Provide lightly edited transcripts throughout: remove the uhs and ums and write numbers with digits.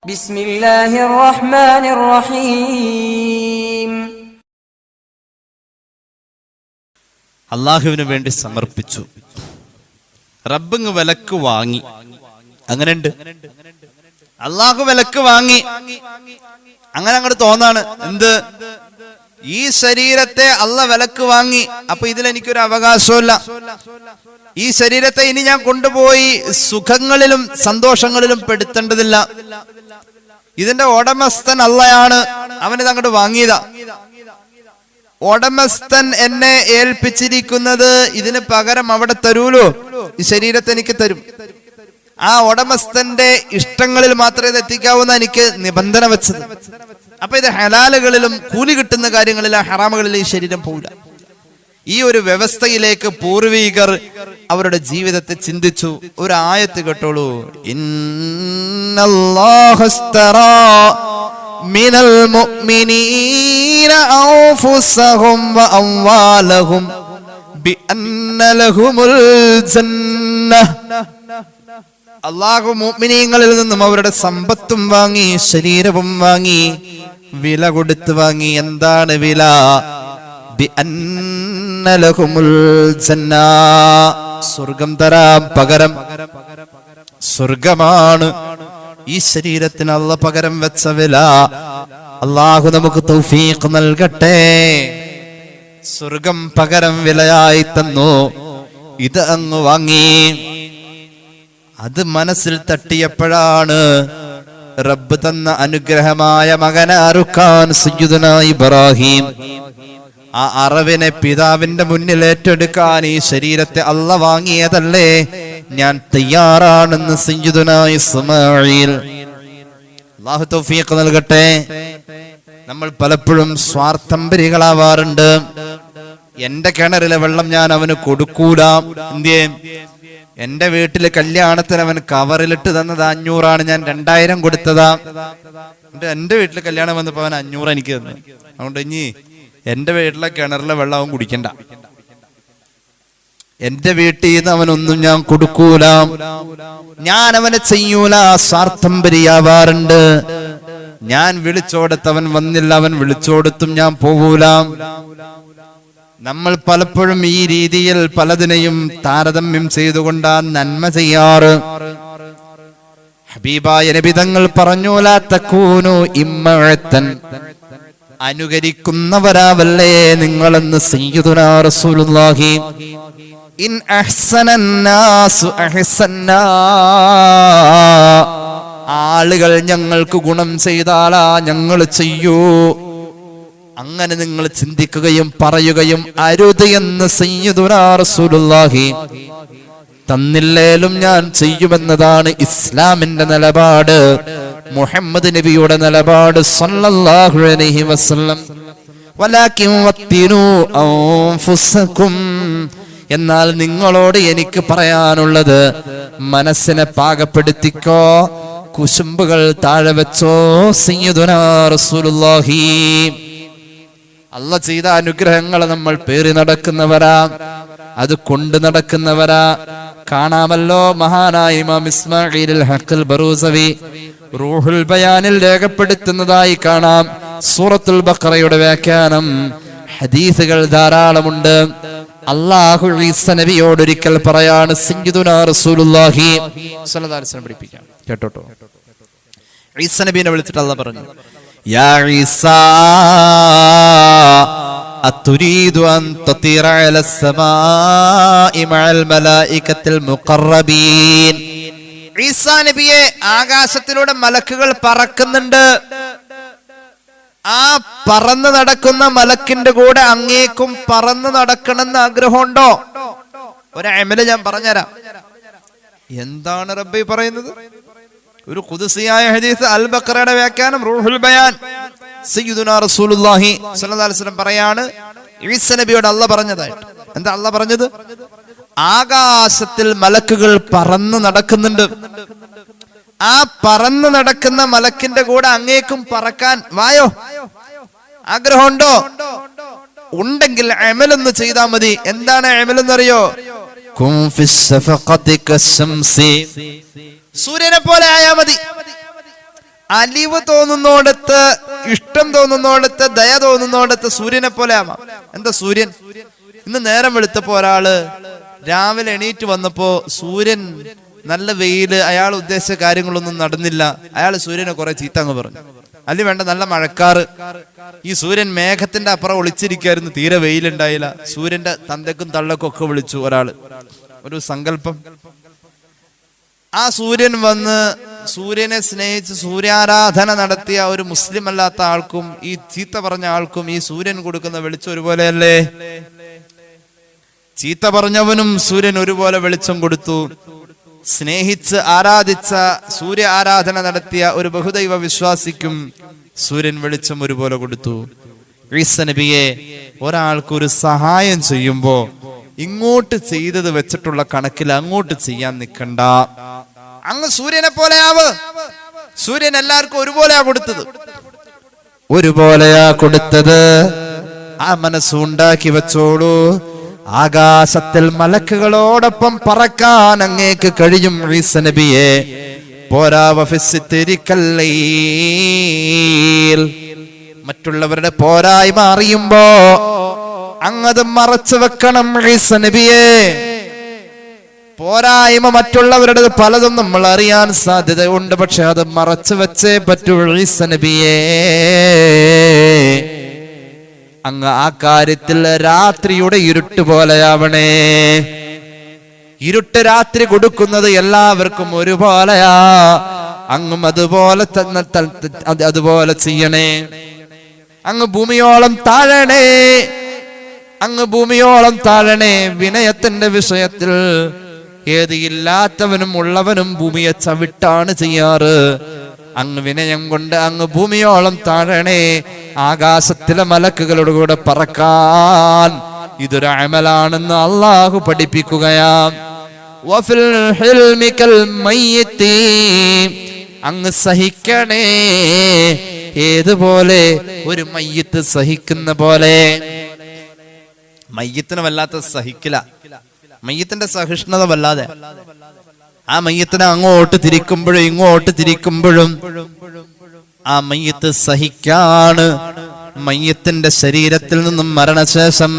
ബിസ്മില്ലാഹിർ റഹ്മാനിർ റഹീം. അള്ളാഹുവിന് വേണ്ടി സമർപ്പിച്ചു. റബ്ബിങ് വിലക്ക് വാങ്ങി. അങ്ങനെയുണ്ട്, അള്ളാഹു വിലക്ക് വാങ്ങി. അങ്ങനെ അങ്ങോട്ട് തോന്നാണ്, എന്ത്, ഈ ശരീരത്തെ അള്ള വിലക്ക് വാങ്ങി, അപ്പൊ ഇതിലെനിക്കൊരു അവകാശമില്ല. ഈ ശരീരത്തെ ഇനി ഞാൻ കൊണ്ടുപോയി സുഖങ്ങളിലും സന്തോഷങ്ങളിലും പെടുത്തേണ്ടതില്ല. ഇതിന്റെ ഉടമസ്ഥൻ അള്ളയാണ്, അവനിത് അങ്ങോട്ട് വാങ്ങിയതാ. ഉടമസ്ഥൻ എന്നെ ഏൽപ്പിച്ചിരിക്കുന്നത് ഇതിന് പകരം അവിടെ തരൂലോ, ഈ ശരീരത്തെ എനിക്ക് തരും. ആ ഉടമസ്ഥന്റെ ഇഷ്ടങ്ങളിൽ മാത്രമേ ഇത് എത്തിക്കാവുന്ന എനിക്ക് നിബന്ധന വെച്ചത്. അപ്പൊ ഇത് ഹലാലുകളിലും കൂലി കിട്ടുന്ന കാര്യങ്ങളിലും ഹറാമുകളിലും ഈ ശരീരം പോവില്ല. ഈ ഒരു വ്യവസ്ഥയിലേക്ക് പൂർവികർ അവരുടെ ജീവിതത്തെ ചിന്തിച്ചു. ഒരു ആയത്ത് കേട്ടോളൂ. ഇന്നല്ലാഹുസ്തറാ മിനൽ മുഅ്മിനീന അൻഫുസഹും വഅംവാലഹും ബിഅന്ന ലഹുമുൽ ജന്നഹ്. അല്ലാഹു മുഅ്മിനീങ്ങളിൽ നിന്നും അവരുടെ സമ്പത്തും വാങ്ങി, ശരീരവും വാങ്ങി, വില കൊടുത്ത് വാങ്ങി. എന്താണ് വില? ബിഅന്ന ലഹുമുൽ ജന്നഹ്. സ്വർഗം തരാം, പകരം സ്വർഗമാണ് ഈ ശരീരത്തിന് അല്ലാഹു പകരം വെച്ച വില. അല്ലാഹു നമുക്ക് തൗഫീഖ് നൽകട്ടെ. സ്വർഗം പകരം വിലയായി തന്നു. ഇത് അങ്ങ് വാങ്ങി. അത് മനസ്സിൽ തട്ടിയപ്പോഴാണ് റബ്ബ് തന്ന അനുഗ്രഹമായ മകനെ അറുക്കാൻ സയ്യിദുനാ ഇബ്രാഹിം, ആ അറവിനെ പിതാവിന്റെ മുന്നിൽ ഏറ്റെടുക്കാൻ ഈ ശരീരത്തെ അല്ല വാങ്ങിയതല്ലേ, ഞാൻ തയ്യാറാണെന്ന് സയ്യിദുനാ ഇസ്മാഈൽ. അല്ലാഹു തൗഫീഖ് നൽകട്ടെ. നമ്മൾ പലപ്പോഴും സ്വാർത്ഥംബരികളാവാറുണ്ട്. എന്റെ കിണറിലെ വെള്ളം ഞാൻ അവന് കൊടുക്കൂല. എന്തേ? എന്റെ വീട്ടില് കല്യാണത്തിന് അവൻ കവറിലിട്ട് തന്നത് 500 ഞാൻ 2000 കൊടുത്തതാ. എന്റെ വീട്ടില് കല്യാണം വന്നപ്പോ അവൻ 500 എനിക്ക് തന്നു. അതുകൊണ്ട് ഇനി എന്റെ വീട്ടിലെ കിണറിലെ വെള്ളം അവൻ കുടിക്കണ്ട. എന്റെ വീട്ടിൽ നിന്ന് അവനൊന്നും ഞാൻ കൊടുക്കൂല, ഞാൻ അവനെ ചെയ്യൂല. സ്വാർത്ഥംബരിയാവാറുണ്ട്. ഞാൻ വിളിച്ചോടത്തവൻ വന്നില്ല, അവൻ വിളിച്ചോടത്തും ഞാൻ പോകൂല. നമ്മൾ പലപ്പോഴും ഈ രീതിയിൽ പലതിനെയും താരതമ്യം ചെയ്തുകൊണ്ടാ നന്മ ചെയ്യാറ്. ഹബീബായ നബി തങ്ങൾ പറഞ്ഞു, ലാ തകൂനു ഇമ്മഅത്തൻ, അനുകരിക്കുന്നവരാവല്ലേ നിങ്ങളെന്ന് സയ്യിദുനാ റസൂലുള്ളാഹി. ഇൻ അഹ്സനന്നാസു അഹ്സന്നാ, ആളുകൾ ഞങ്ങൾക്ക് ഗുണം ചെയ്താലാ ഞങ്ങൾ ചെയ്യൂ. അങ്ങനെ നിങ്ങൾ ചിന്തിക്കുകയും പറയുകയും അരുത് എന്ന് സയ്യിദുനാ റസൂലുള്ളാഹി. തന്നില്ലേലും ഞാൻ ചെയ്യുമെന്നതാണ് ഇസ്ലാമിന്റെ നിലപാട്, മുഹമ്മദ് നബിയുടെ നിലപാട് സല്ലല്ലാഹു അലൈഹി വസല്ലം. വലാകിൻ വത്തിനു അൻഫുസകും, എന്നാൽ നിങ്ങളോട് എനിക്ക് പറയാനുള്ളത്, മനസ്സിനെ പാകപ്പെടുത്തിക്കോ, കുശുമ്പുകൾ താഴെ വെച്ചോ. സയ്യിദുനാ റസൂലുള്ളാഹി. അല്ല ചെയ്ത അനുഗ്രഹങ്ങളെ നമ്മൾ പേറി നടക്കുന്നവരാ, അത് കൊണ്ട് നടക്കുന്നവരാ. കാണാമല്ലോ, മഹാനായ ഇമാം ഇസ്മാഈൽ ഹഖൽ ബറൂസവി റൂഹുൽ ബയാനിൽ രേഖപ്പെടുത്തുന്നതായി കാണാം. സൂറത്തുൽ ബഖറയുടെ വ്യാഖ്യാനം, ഹദീസുകൾ ധാരാളമുണ്ട്. അല്ലാഹു ഈസ നബിയോട് ഒരിക്കൽ പറയാണ്, സയ്യിദുനാ റസൂലുള്ളാഹി സ്വല്ലല്ലാഹു അലൈഹി വസല്ലം പഠിപ്പിക്കാം, കേട്ടോട്ടോ. ഈസ നബിയെ വിളിച്ചിട്ട് അല്ലാഹു പറഞ്ഞു, യാ ഈസാ അതുരീദു അൻ തതീറ അലസ് സമാഇ മഅൽ മലായികത്തിൽ മുഖറബീൻ. ഈസാ നബിയെ, ആകാശത്തിലൂടെ മലക്കുകൾ പറക്കുന്നുണ്ട്. ആ പറന്നു നടക്കുന്ന മലക്കിന്റെ കൂടെ അങ്ങേക്കും പറന്നു നടക്കണമെന്ന് ആഗ്രഹമുണ്ടോ? ഒരു അമല് ഞാൻ പറഞ്ഞുതരാം. എന്താണ് റബ്ബി പറയുന്നത്? ഒരു ഖുദ്സിയായ ഹദീസ്, അൽ ബഖറയുടെ വ്യാഖ്യാനം, റൂഹുൽ ബയാൻ. സയ്യിദുനാ റസൂലുള്ളാഹി സ്വല്ലല്ലാഹു അലൈഹി വസല്ലം പറയാണ്, ഈസ നബിയോട് അല്ലാഹ് പറഞ്ഞതായിട്ട്. എന്താ അല്ലാഹ് പറഞ്ഞത്? ആകാശത്തിൽ മലക്കുകൾ പറന്നു നടക്കുന്നുണ്ട്. ആ പറന്നു നടക്കുന്ന മലക്കിന്റെ കൂടെ അങ്ങേക്കും പറക്കാൻ വായോ, ആഗ്രഹമുണ്ടോ? ഉണ്ടെങ്കിൽ അമലൊന്ന് ചെയ്താൽ മതി. എന്താണ് അമലെന്നറിയോ? സൂര്യനെ പോലെ ആയാ മതി. അലിവ് തോന്നുന്നോടത്ത്, ഇഷ്ടം തോന്നുന്നോടത്ത്, ദയ തോന്നുന്നോടത്ത് സൂര്യനെ പോലെ ആവാം. എന്താ സൂര്യൻ? ഇന്ന് നേരം വെളുത്തപ്പോ ഒരാള് രാവിലെ എണീറ്റ് വന്നപ്പോ സൂര്യൻ നല്ല വെയില്, അയാൾ ഉദ്ദേശിച്ച കാര്യങ്ങളൊന്നും നടന്നില്ല, അയാൾ സൂര്യനെ കുറെ ചീത്ത അങ്ങ് പറഞ്ഞു. അല്ലെ വേണ്ട, നല്ല മഴക്കാറ്, ഈ സൂര്യൻ മേഘത്തിന്റെ അപ്പുറം ഒളിച്ചിരിക്കായിരുന്നു, തീരെ വെയിലുണ്ടായില്ല, സൂര്യന്റെ തന്തക്കും തള്ളക്കും ഒക്കെ വിളിച്ചു ഒരാള്, ഒരു സങ്കല്പം. ആ സൂര്യൻ വന്ന് സൂര്യനെ സ്നേഹിച്ച് സൂര്യാരാധന നടത്തിയ ഒരു മുസ്ലിം അല്ലാത്ത ആൾക്കും ഈ ചീത്ത പറഞ്ഞ ആൾക്കും ഈ സൂര്യൻ കൊടുക്കുന്ന വെളിച്ചം ഒരുപോലെയല്ലേ? ചീത്ത പറഞ്ഞവനും സൂര്യൻ ഒരുപോലെ വെളിച്ചം കൊടുത്തു. സ്നേഹിച്ച് ആരാധിച്ച, സൂര്യ ആരാധന നടത്തിയ ഒരു ബഹുദൈവ വിശ്വാസിക്കും സൂര്യൻ വെളിച്ചം ഒരുപോലെ കൊടുത്തു. ഈസ നബിയെ ഒരാൾക്കൊരു സഹായം ചെയ്യുമ്പോ ഇങ്ങോട്ട് ചെയ്തത് വെച്ചിട്ടുള്ള കണക്കിൽ അങ്ങോട്ട് ചെയ്യാൻ നിൽക്കണ്ട. അങ്ങ് സൂര്യനെ പോലെ ആവ്. സൂര്യൻ എല്ലാവർക്കും ഒരുപോലെയാ കൊടുത്തത്, ഒരുപോലെയാ കൊടുത്തത്. ആ മനസ്സുണ്ടാക്കി വെച്ചോളൂ. ആകാശത്തിൽ മലക്കുകളോടൊപ്പം പറക്കാൻ അങ്ങേക്ക് കഴിയും ഈസ നബിയെ. പോരാ മറ്റുള്ളവരുടെ പോരായ്മ അറിയുമ്പോ അങ്ങത് മറച്ചു വെക്കണം ഈസ നബിയെ. പോരായ്മ മറ്റുള്ളവരുടെ പലതും നമ്മൾ അറിയാൻ സാധ്യതയുണ്ട്, പക്ഷെ അത് മറച്ചു വെച്ചേ പറ്റൂ ഈസ നബിയെ. അങ്ങ് ആ കാര്യത്തിൽ രാത്രിയുടെ ഇരുട്ട് പോലെയാവണേ. ഇരുട്ട് രാത്രി കൊടുക്കുന്നത് എല്ലാവർക്കും ഒരുപോലെയാ. അങ്ങും അതുപോലെ അതുപോലെ ചെയ്യണേ. അങ്ങ് ഭൂമിയോളം താഴണേ, അങ്ങ് ഭൂമിയോളം താഴണേ. വിനയത്തിന്റെ വിഷയത്തിൽ ഏത് ഇല്ലാത്തവനും ഉള്ളവനും ഭൂമിയെ ചവിട്ടാണ് ചെയ്യാറ്. അങ്ങ് വിനയം കൊണ്ട് അങ്ങ് ഭൂമിയോളം താഴണേ. ആകാശത്തിലെ മലക്കുകളുടെ കൂടെ പറക്കാൻ ഇതൊരു അമലാണെന്ന് അള്ളാഹു പഠിപ്പിക്കുകയാ. അങ്ങ് സഹിക്കണേ. ഏതുപോലെ? ഒരു മയ്യത്ത് സഹിക്കുന്ന പോലെ. മയ്യത്തിന് വല്ലാത്ത സഹിക്കില്ല, മയ്യത്തിന്റെ സഹിഷ്ണുത വല്ലാതെ. ആ മയ്യത്തിനെ അങ്ങോട്ട് തിരിക്കുമ്പോഴും ഇങ്ങോട്ട് തിരിക്കുമ്പോഴും ആ മയ്യത്ത് സഹിക്കാണ്. മയ്യത്തിന്റെ ശരീരത്തിൽ നിന്നും മരണശേഷം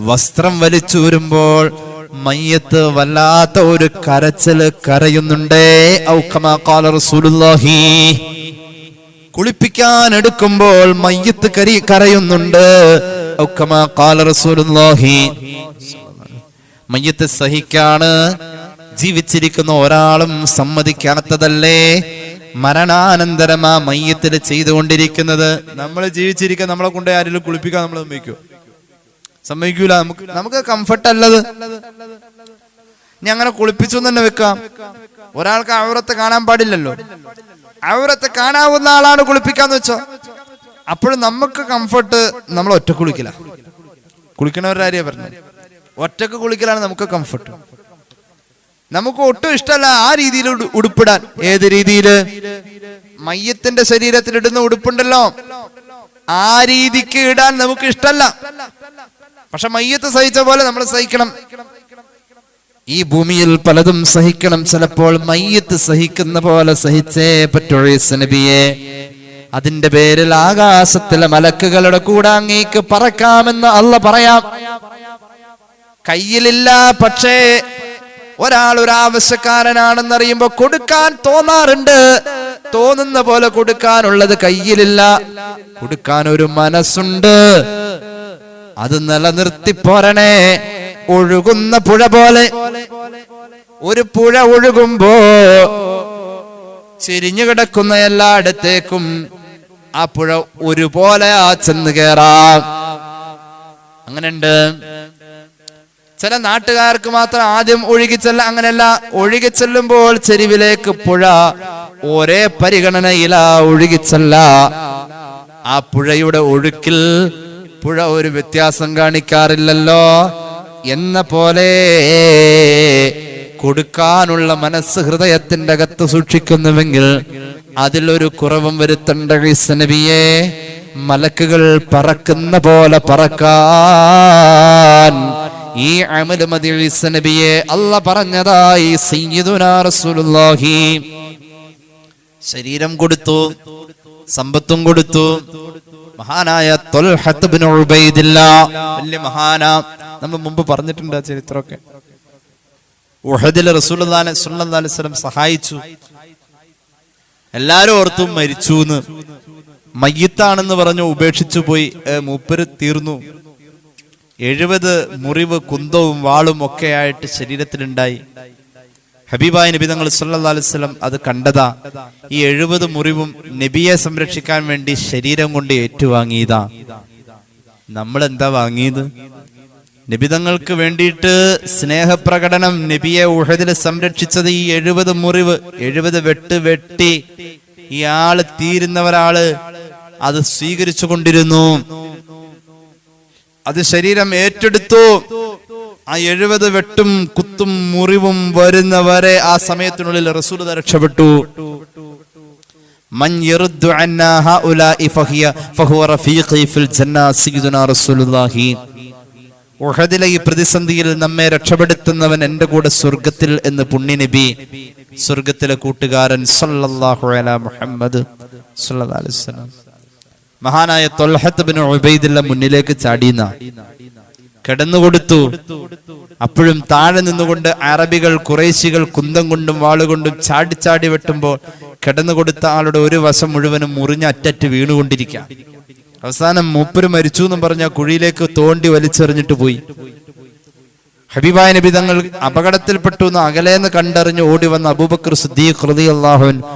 വസ്ത്രം വലിച്ചൂരുമ്പോൾ മയ്യത്ത് വല്ലാത്ത ഒരു കരച്ചില് കരയുന്നുണ്ടേ. ഔകമാ ഖാല റസൂലുള്ളാഹി. കുളിപ്പിക്കാൻ എടുക്കുമ്പോൾ മയ്യത്ത് കരയുന്നുണ്ട്. ഔകമാ ഖാല റസൂലുള്ളാഹി. മയ്യത്ത് സഹിക്കാണ്. ജീവിച്ചിരിക്കുന്ന ഒരാളും സമ്മതിക്കാത്തതല്ലേ മരണാനന്തരം ആ മയ്യത്തിൽ ചെയ്തുകൊണ്ടിരിക്കുന്നത്. നമ്മൾ ജീവിച്ചിരിക്കാൻ നമ്മളെ കൊണ്ട് ആരെങ്കിലും കുളിപ്പിക്കാൻ നമ്മൾ സമ്മതിക്കൂല. നമുക്ക് കംഫർട്ട് അല്ലത്. ഇനി അങ്ങനെ കുളിപ്പിച്ചു തന്നെ വെക്കാം. ഒരാൾക്ക് ഔറത്ത് കാണാൻ പാടില്ലല്ലോ. ഔറത്ത് കാണാവുന്ന ആളാണ് കുളിപ്പിക്കാന്ന് വെച്ചോ, അപ്പോഴും നമുക്ക് കംഫർട്ട്. നമ്മൾ ഒറ്റ കുളിക്കില്ല. കുളിക്കണവരുടെ കാര്യ പറഞ്ഞത്, ഒറ്റക്ക് കുളിക്കലാണ് നമുക്ക് കംഫർട്ട്. നമുക്ക് ഒട്ടും ഇഷ്ടമല്ല ആ രീതിയിൽ ഉടുപ്പിടാൻ. ഏത് രീതിയില്? മയ്യത്തിന്റെ ശരീരത്തിൽ ഇടുന്ന ഉടുപ്പുണ്ടല്ലോ, ആ രീതിക്ക് ഇടാൻ നമുക്ക് ഇഷ്ടമല്ല. പക്ഷെ മയ്യത്ത് സഹിച്ച പോലെ നമ്മൾ സഹിക്കണം. ഈ ഭൂമിയിൽ പലതും സഹിക്കണം. ചിലപ്പോൾ മയ്യത്ത് സഹിക്കുന്ന പോലെ സഹിച്ചേ പറ്റൂ ഈസ നബിയെ. അതിന്റെ പേരിൽ ആകാശത്തിലെ മലക്കുകളുടെ കൂടെ അങ്ങേക്ക് പറക്കാമെന്ന് അല്ലാഹ് പറയാം. കയ്യിലില്ല, പക്ഷേ ഒരാൾ ഒരു ആവശ്യക്കാരനാണെന്നറിയുമ്പോ കൊടുക്കാൻ തോന്നാറുണ്ട്. തോന്നുന്ന പോലെ കൊടുക്കാനുള്ളത് കയ്യിലില്ല. കൊടുക്കാൻ ഒരു മനസ്സുണ്ട്. അത് നിലനിർത്തി പോരണേ. ഒഴുകുന്ന പുഴ പോലെ. ഒരു പുഴ ഒഴുകുമ്പോ ചെരിഞ്ഞു കിടക്കുന്ന എല്ലായിടത്തേക്കും ആ പുഴ ഒരുപോലെ ചെന്ന് കേറാം. അങ്ങനെയുണ്ട്. ചില നാട്ടുകാർക്ക് മാത്രം ആദ്യം ഒഴുകിച്ചെല്ല. അങ്ങനെയല്ല, ഒഴുകിച്ചെല്ലുമ്പോൾ ചെരുവിലേക്ക് പുഴ ഒരേ പരിഗണനയില ഒഴുകിച്ചല്ല. ആ പുഴയുടെ ഒഴുക്കിൽ പുഴ ഒരു വ്യത്യാസം കാണിക്കാറില്ലല്ലോ എന്ന പോലെ കൊടുക്കാനുള്ള മനസ്സ് ഹൃദയത്തിന്റെ അകത്ത് സൂക്ഷിക്കുന്നുവെങ്കിൽ അതിലൊരു കുറവും വരുത്തണ്ട ഈസ നബിയെ. മലക്കുകൾ പറക്കുന്ന പോലെ പറക്കാൻ ഈ അമൽ മതി ഈസ നബിയെ. അല്ലാഹ് പറഞ്ഞതായി സയ്യിദുനാ റസൂലുള്ളാഹി ശരീരം കൊടുത്തു, സമ്പത്തും കൊടുത്തു. മഹാനായ ത്വൽഹത്ത് ബിൻ ഉബൈദില്ലാഹ് വലിയ മഹാനാ. നമ്മൾ മുമ്പ് പറഞ്ഞിട്ടുണ്ട് ആ ചരിത്രമൊക്കെ. ഉഹദിൽ റസൂലുള്ളാഹി സ്വല്ലല്ലാഹു അലൈഹി വസല്ലം സഹായിച്ചു. എല്ലാരും ഓർത്തു മരിച്ചു എന്ന്, മയ്യിത്താണെന്ന് പറഞ്ഞു ഉപേക്ഷിച്ചു പോയി. മൂപ്പര് തീർന്നു. 70 മുറിവ്, കുന്തവും വാളും ഒക്കെ ആയിട്ട് ശരീരത്തിലുണ്ടായി. ഹബീബായ നബി തങ്ങൾ സല്ലല്ലാഹു അലൈഹി വസല്ലം അത് കണ്ടതാ. ഈ 70 മുറിവും നബിയെ സംരക്ഷിക്കാൻ വേണ്ടി ശരീരം കൊണ്ട് ഏറ്റുവാങ്ങിയതാ. നമ്മൾ എന്താ വാങ്ങിയത്? നബിതങ്ങൾക്ക് വേണ്ടിയിട്ട് സ്നേഹപ്രകടനം, നബിയെ ഉഹദിൽ സംരക്ഷിച്ചത്. ഈ 70 മുറിവ്, 70 വെട്ട് വെട്ടി ഇയാള് തീരുന്നവരാള് അത് സ്വീകരിച്ചു കൊണ്ടിരുന്നു. അത് ശരീരം ഏറ്റെടുത്തു. ആ 70 വെട്ടും കുത്തും മുറിവും വരുന്നവരെ ആ സമയത്തിനുള്ളിൽ റസൂൽ രക്ഷപ്പെട്ടു. മൻ യറുദ്ദു അന്നാ ഹഉലാഇ ഫഹുവ റഫീഖി ഫിൽ ജന്ന സയ്യിദുനാ റസൂലുള്ളാഹി. ഉഹദിലെ ഈ പ്രതിസന്ധിയിൽ നമ്മെ രക്ഷപ്പെടുത്തുന്നവൻ എന്റെ കൂടെ സ്വർഗത്തിൽ എന്ന് പുണ്യനബി, സ്വർഗത്തിലെ കൂട്ടുകാരൻ സല്ലല്ലാഹു അലാ മുഹമ്മദ് സല്ലല്ലാഹു അലൈഹി വസല്ലം. മഹാനായ ത്വൽഹത്ത് ബിൻ ഉബൈദില്ലാഹ് മുന്നിലേക്ക് ചാടിയെന്ന കിടന്നുകൊടുത്തു. അപ്പോഴും താഴെ നിന്നുകൊണ്ട് അറബികൾ, ഖുറൈശികൾ കുന്തം കൊണ്ടും വാളുകൊണ്ടും ചാടി ചാടി വെട്ടുമ്പോൾ കിടന്നുകൊടുത്ത ആളുടെ ഒരു വശം മുഴുവനും മുറിഞ്ഞ അറ്ററ്റ് വീണുകൊണ്ടിരിക്കുക. അവസാനം മൂപ്പര് മരിച്ചു എന്നും പറഞ്ഞ കുഴിയിലേക്ക് തോണ്ടി വലിച്ചെറിഞ്ഞിട്ട് പോയി. ഹബീബായ നബി തങ്ങൾ അപകടത്തിൽപ്പെട്ടു എന്ന് അകലേന്ന് കണ്ടറിഞ്ഞ് ഓടി വന്ന അബൂബക്കർ സിദ്ദീഖ് റളിയല്ലാഹു അൻഹു,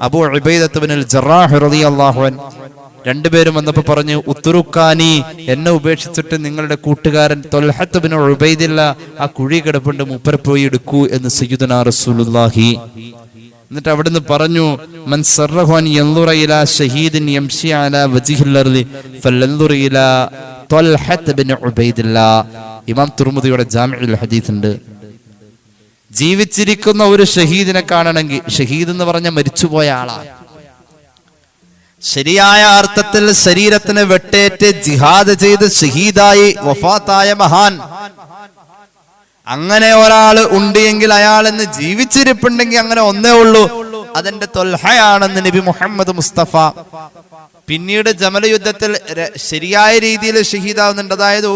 അബൂ ഉബൈദത്ത് ബിനുൽ ജറാഹ് റളിയല്ലാഹു അൻഹു രണ്ടുപേരും വന്നപ്പോ പറഞ്ഞു, ഉത്തുറുക്കാനി, എന്നെ ഉപേക്ഷിച്ചിട്ട് നിങ്ങളുടെ കൂട്ടുകാരൻ ത്വൽഹത്ത് ബിൻ ഉബൈദില്ലാഹ് ആ കുഴി കിടപ്പുണ്ട്, മൂപ്പരെ പോയി എടുക്കൂ എന്ന് സയ്യിദുനാ റസൂലുള്ളാഹി. എന്നിട്ട് അവിടുന്ന് പറഞ്ഞു, മൻ സർറഹു അൻ യൻദുറ ഇലാ ഷഹീദിൻ യംശി അലാ വജ്ഹിൽ അർളി ഫലൻദുർ ഇലാ ത്വൽഹത്ത് ബിൻ ഉബൈദില്ലാഹ്. ഇമാം തുർമുദിയുടെ ജാമിഉൽ ഹദീസ് ഉണ്ട്. ജീവിച്ചിരിക്കുന്ന ഒരു ഷഹീദിനെ കാണണമെങ്കിൽ, ഷഹീദ് എന്ന് പറഞ്ഞ മരിച്ചുപോയ ആളാണ്, ശരിയായ അർത്ഥത്തിൽ ശരീരത്തിന് വെട്ടേറ്റ് ജിഹാദ് ചെയ്ത് ഷഹീദായി വഫാത്തായ മഹാൻ, അങ്ങനെ ഒരാള് ഉണ്ട് എങ്കിൽ, അയാൾ ഇന്ന് ജീവിച്ചിരിപ്പുണ്ടെങ്കിൽ അങ്ങനെ ഒന്നേ ഉള്ളൂ, അതെന്റെ ത്വൽഹയാണെന്ന് നബി മുഹമ്മദ് മുസ്തഫ. പിന്നീട് ജമൽ യുദ്ധത്തിൽ ശരിയായ രീതിയിൽ ഷഹീദാവുന്നുണ്ട്. അതായത്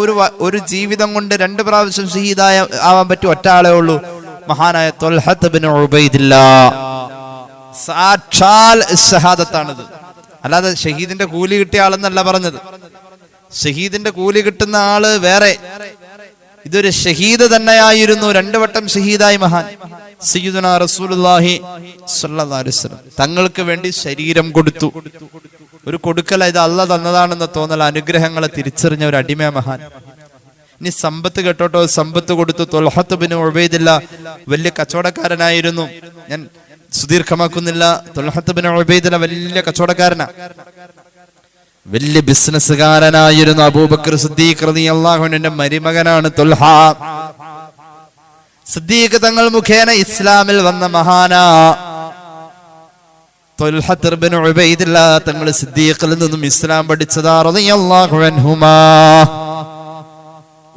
ഒരു ജീവിതം കൊണ്ട് 2 പ്രാവശ്യം ഷഹീദായ ആവാൻ പറ്റിയ ഒറ്റ ആളേ ഉള്ളൂ, മഹാനായ ത്വൽഹത്ത് ബിൻ ഉബൈദില്ലാഹ്. സാക്ഷാൽ ഷഹാദത്താണിത്, അല്ലാതെ ഷഹീദിന്റെ കൂലി കിട്ടിയ ആളെന്നല്ല പറഞ്ഞത്. ഷഹീദിന്റെ കൂലി കിട്ടുന്ന ആള് വേറെ, ഇതൊരു ഷഹീദ് തന്നെയായിരുന്നു. 2 വട്ടം ഷഹീദായി മഹാൻ സയ്യിദുനാ റസൂലുള്ളാഹി സ്വല്ലല്ലാഹു അലൈഹി വസല്ലം തങ്ങൾക്ക് വേണ്ടി ശരീരം കൊടുത്തു. ഒരു കൊടുക്കല, ഇത് അല്ലാഹ് തന്നതാണെന്ന് തോന്നൽ, അനുഗ്രഹങ്ങളെ തിരിച്ചറിഞ്ഞ ഒരു അടിമ മഹാൻ. ഇനി സമ്പത്ത് കേട്ടോട്ടോ, സമ്പത്ത് കൊടുത്തു. ത്വൽഹത്ത് ബിൻ ഉബൈദില്ലാഹ് വലിയ കച്ചവടക്കാരനായിരുന്നു. ഞാൻ സുദീർഘമാക്കുന്നില്ല. ത്വൽഹത്ത് ബിൻ ഉബൈദില്ലാഹ് വലിയ കച്ചവടക്കാരനാ, വലിയ ബിസിനസ്സുകാരനായിരുന്നു. അബൂബക്കർ സിദ്ദീഖ് റളിയല്ലാഹു അൻഹുവിന്റെ മരുമകനാണ് ത്വൽഹ. സിദ്ദീഖ് തങ്ങൾ മുഖേന ഇസ്ലാമിൽ വന്ന മഹാനാ ത്വൽഹത്ത് ബിൻ ഉബൈദില്ലാഹ് തങ്ങൾ സിദ്ദീഖിൽ നിന്നും ഇസ്ലാം പഠിച്ചതാ റളിയല്ലാഹു അൻഹുമാ.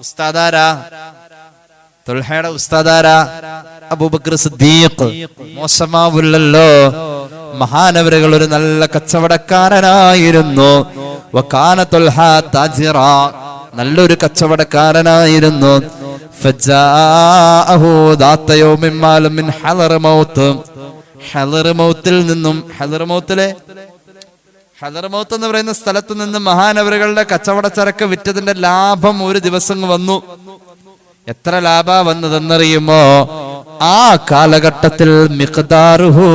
ഉസ്താദാരാ? ത്വൽഹയുടെ ഉസ്താദാരാ? അബൂബക്കർ സിദ്ദീഖ്. മോശമാവില്ലല്ലോ. മഹാനവരുകൾ ഒരു നല്ല കച്ചവടക്കാരനായിരുന്നു. വകാന ത്വൽഹ താജിറ, നല്ലൊരു കച്ചവടക്കാരനായിരുന്നു. ഫജാഅഹു ദാത യൗമിൻ മാലു മിൻ ഹളറമൗത്ത്, ഹളറമൗത്തിൽ നിന്നും, ഹളറമൗത്ത് എന്ന് പറയുന്ന സ്ഥലത്ത് നിന്ന് മഹാനവരുകളുടെ കച്ചവട ചരക്ക് വിറ്റതിന്റെ ലാഭം ഒരു ദിവസം വന്നു. എത്ര ലാഭ വന്നതെന്നറിയുമോ? ആ കാലഘട്ടത്തിൽ മിഖ്ദാറുഹു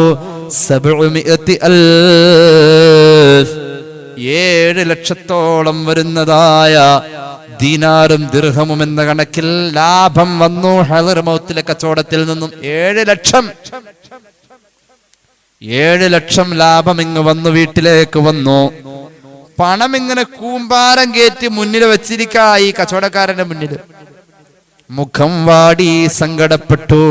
7 ലക്ഷത്തോളം വരുന്നതായ ദീനാറും ദിർഹമും എന്ന കണക്കിൽ ലാഭം വന്നു ഹളർമൗത്തിലെ കച്ചവടത്തിൽ നിന്നും. 7 ലക്ഷം ലാഭം ഇങ്ങ് വന്നു, വീട്ടിലേക്ക് വന്നു. പണം ഇങ്ങനെ കൂമ്പാരം കയറ്റി മുന്നിൽ വെച്ചിരിക്കാ ഈ കച്ചവടക്കാരന്റെ മുന്നിൽ. മുഖം വാടി സങ്കടപ്പെട്ടു.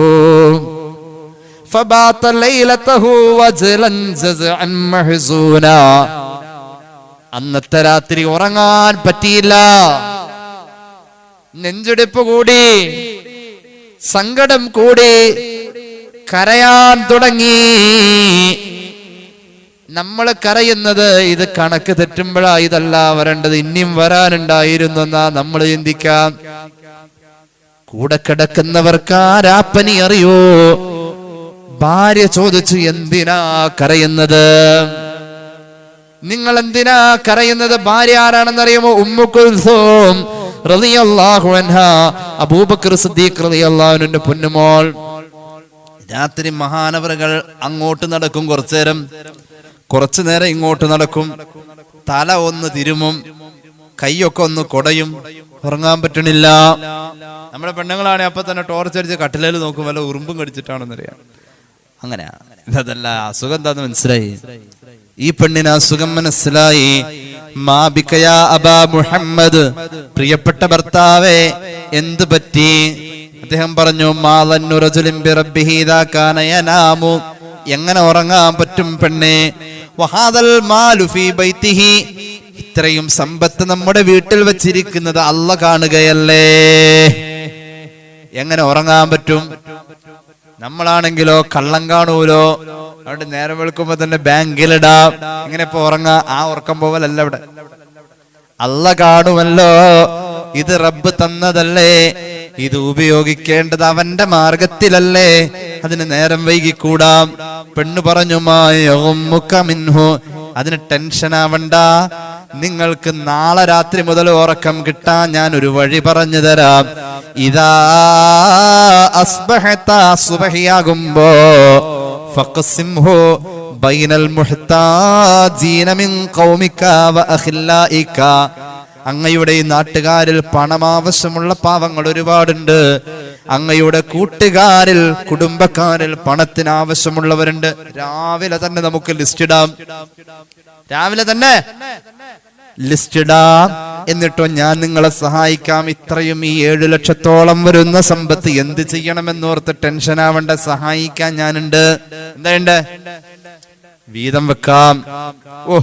അന്നത്തെ രാത്രി ഉറങ്ങാൻ പറ്റിയില്ല. നെഞ്ചെടുപ്പ് കൂടി, സങ്കടം കൂടി, കരയാൻ തുടങ്ങി. നമ്മൾ കരയുന്നത് ഇത് കണക്ക് തെറ്റുമ്പോഴാ, ഇതല്ല വരേണ്ടത്, ഇനിയും വരാനുണ്ടായിരുന്നു എന്നാ നമ്മൾ ചിന്തിക്കാം. കൂടെ കിടക്കുന്നവർക്ക് ആരാപ്പനി അറിയോ? ഭാര്യ ചോദിച്ചു, എന്തിനാ കരയുന്നത്? നിങ്ങൾ എന്തിനാ കരയുന്നത്? ഭാര്യ ആരാണെന്നറിയുമോ? ഉമ്മു കുൽസൂം റളിയല്ലാഹു അൻഹാ, അബൂബക്കർ സിദ്ദീഖ് റളിയല്ലാഹു അൻഹുവിന്റെ പൊന്നുമോൾ. രാത്രി മഹാനവറുകൾ അങ്ങോട്ട് നടക്കും, കുറച്ചു നേരം ഇങ്ങോട്ട് നടക്കും, തല ഒന്ന് തിരുമും, കൈയൊക്കെ ഒന്ന് കൊടയും, ഉറങ്ങാൻ പറ്റണില്ല. നമ്മുടെ പെണ്ണുങ്ങളാണ് അപ്പൊ തന്നെ ടോർച്ചടിച്ച് കട്ടിലേൽ നോക്കും, വല്ല ഉറുമ്പും കടിച്ചിട്ടാണെന്നറിയാം. അങ്ങനെയാ. ഇതല്ല, അസുഖം എന്താന്ന് മനസ്സിലായി. ഈ പെണ്ണിന് അസുഖം മനസ്സിലായി. മാ ബികയാ അബാ മുഹമ്മദ്, പ്രിയപ്പെട്ട ഭർത്താവേ എന്ത് പറ്റി? അദ്ദേഹം പറഞ്ഞു, മാലന്നു റജുലിൻ ബിറബ്ബിഹി ഇദാ കാന യനാമു, എങ്ങനെ ഉറങ്ങാൻ പറ്റും പെണ്ണേ? വഹാദൽ മാലു ഫീ ബൈതിഹി, ഇത്രയും സമ്പത്ത് നമ്മുടെ വീട്ടിൽ വെച്ചിരിക്കുന്നത് അല്ലാഹ് കാണുകയല്ലേ, എങ്ങനെ ഉറങ്ങാൻ പറ്റും? നമ്മളാണെങ്കിലോ കള്ളം കാണൂലോ, അതുകൊണ്ട് നേരം വെളുക്കുമ്പോ തന്നെ ബാങ്കിലിടാം. എങ്ങനെ ഇപ്പൊ ഉറങ്ങാ? ആ ഉറക്കം പോവലല്ല ഇവിടെ, അല്ലാഹ് കാണുമല്ലോ, ഇത് റബ്ബ് തന്നതല്ലേ, ഇത് ഉപയോഗിക്കേണ്ടത് അവന്റെ മാർഗത്തിലല്ലേ, അതിന് നേരം വൈകിക്കൂടാം. പെണ്ണ് പറഞ്ഞു, മിൻഹു, അതിന് ടെൻഷൻ ആവണ്ട, നിങ്ങൾക്ക് നാളെ രാത്രി മുതൽ ഉറക്കം കിട്ടാൻ ഞാൻ ഒരു വഴി പറഞ്ഞു തരാം. ഇതാ അസ്ബഹത, സുബഹിയാകുമ്പോ ഫഖസിംഹു ബൈനൽ മുഹ്താജീന മിൻ ഖൗമിക വ അഖില്ലായിക, അങ്ങയുടെ ഈ നാട്ടുകാരിൽ പണം ആവശ്യമുള്ള പാവങ്ങൾ ഒരുപാടുണ്ട്, അങ്ങയുടെ കൂട്ടുകാരിൽ കുടുംബക്കാരിൽ പണത്തിന് ആവശ്യമുള്ളവരുണ്ട്. രാവിലെ തന്നെ നമുക്ക് ലിസ്റ്റ് ഇടാം, രാവിലെ തന്നെ ലിസ്റ്റ് ഇടാം. എന്നിട്ടോ ഞാൻ നിങ്ങളെ സഹായിക്കാം. ഇത്രയും ഈ 7 ലക്ഷത്തോളം വരുന്ന സമ്പത്ത് എന്ത് ചെയ്യണമെന്നോർത്ത് ടെൻഷൻ ആവണ്ട, സഹായിക്കാൻ ഞാനുണ്ട്. എന്താ വീതം വെക്കാം. ഓ,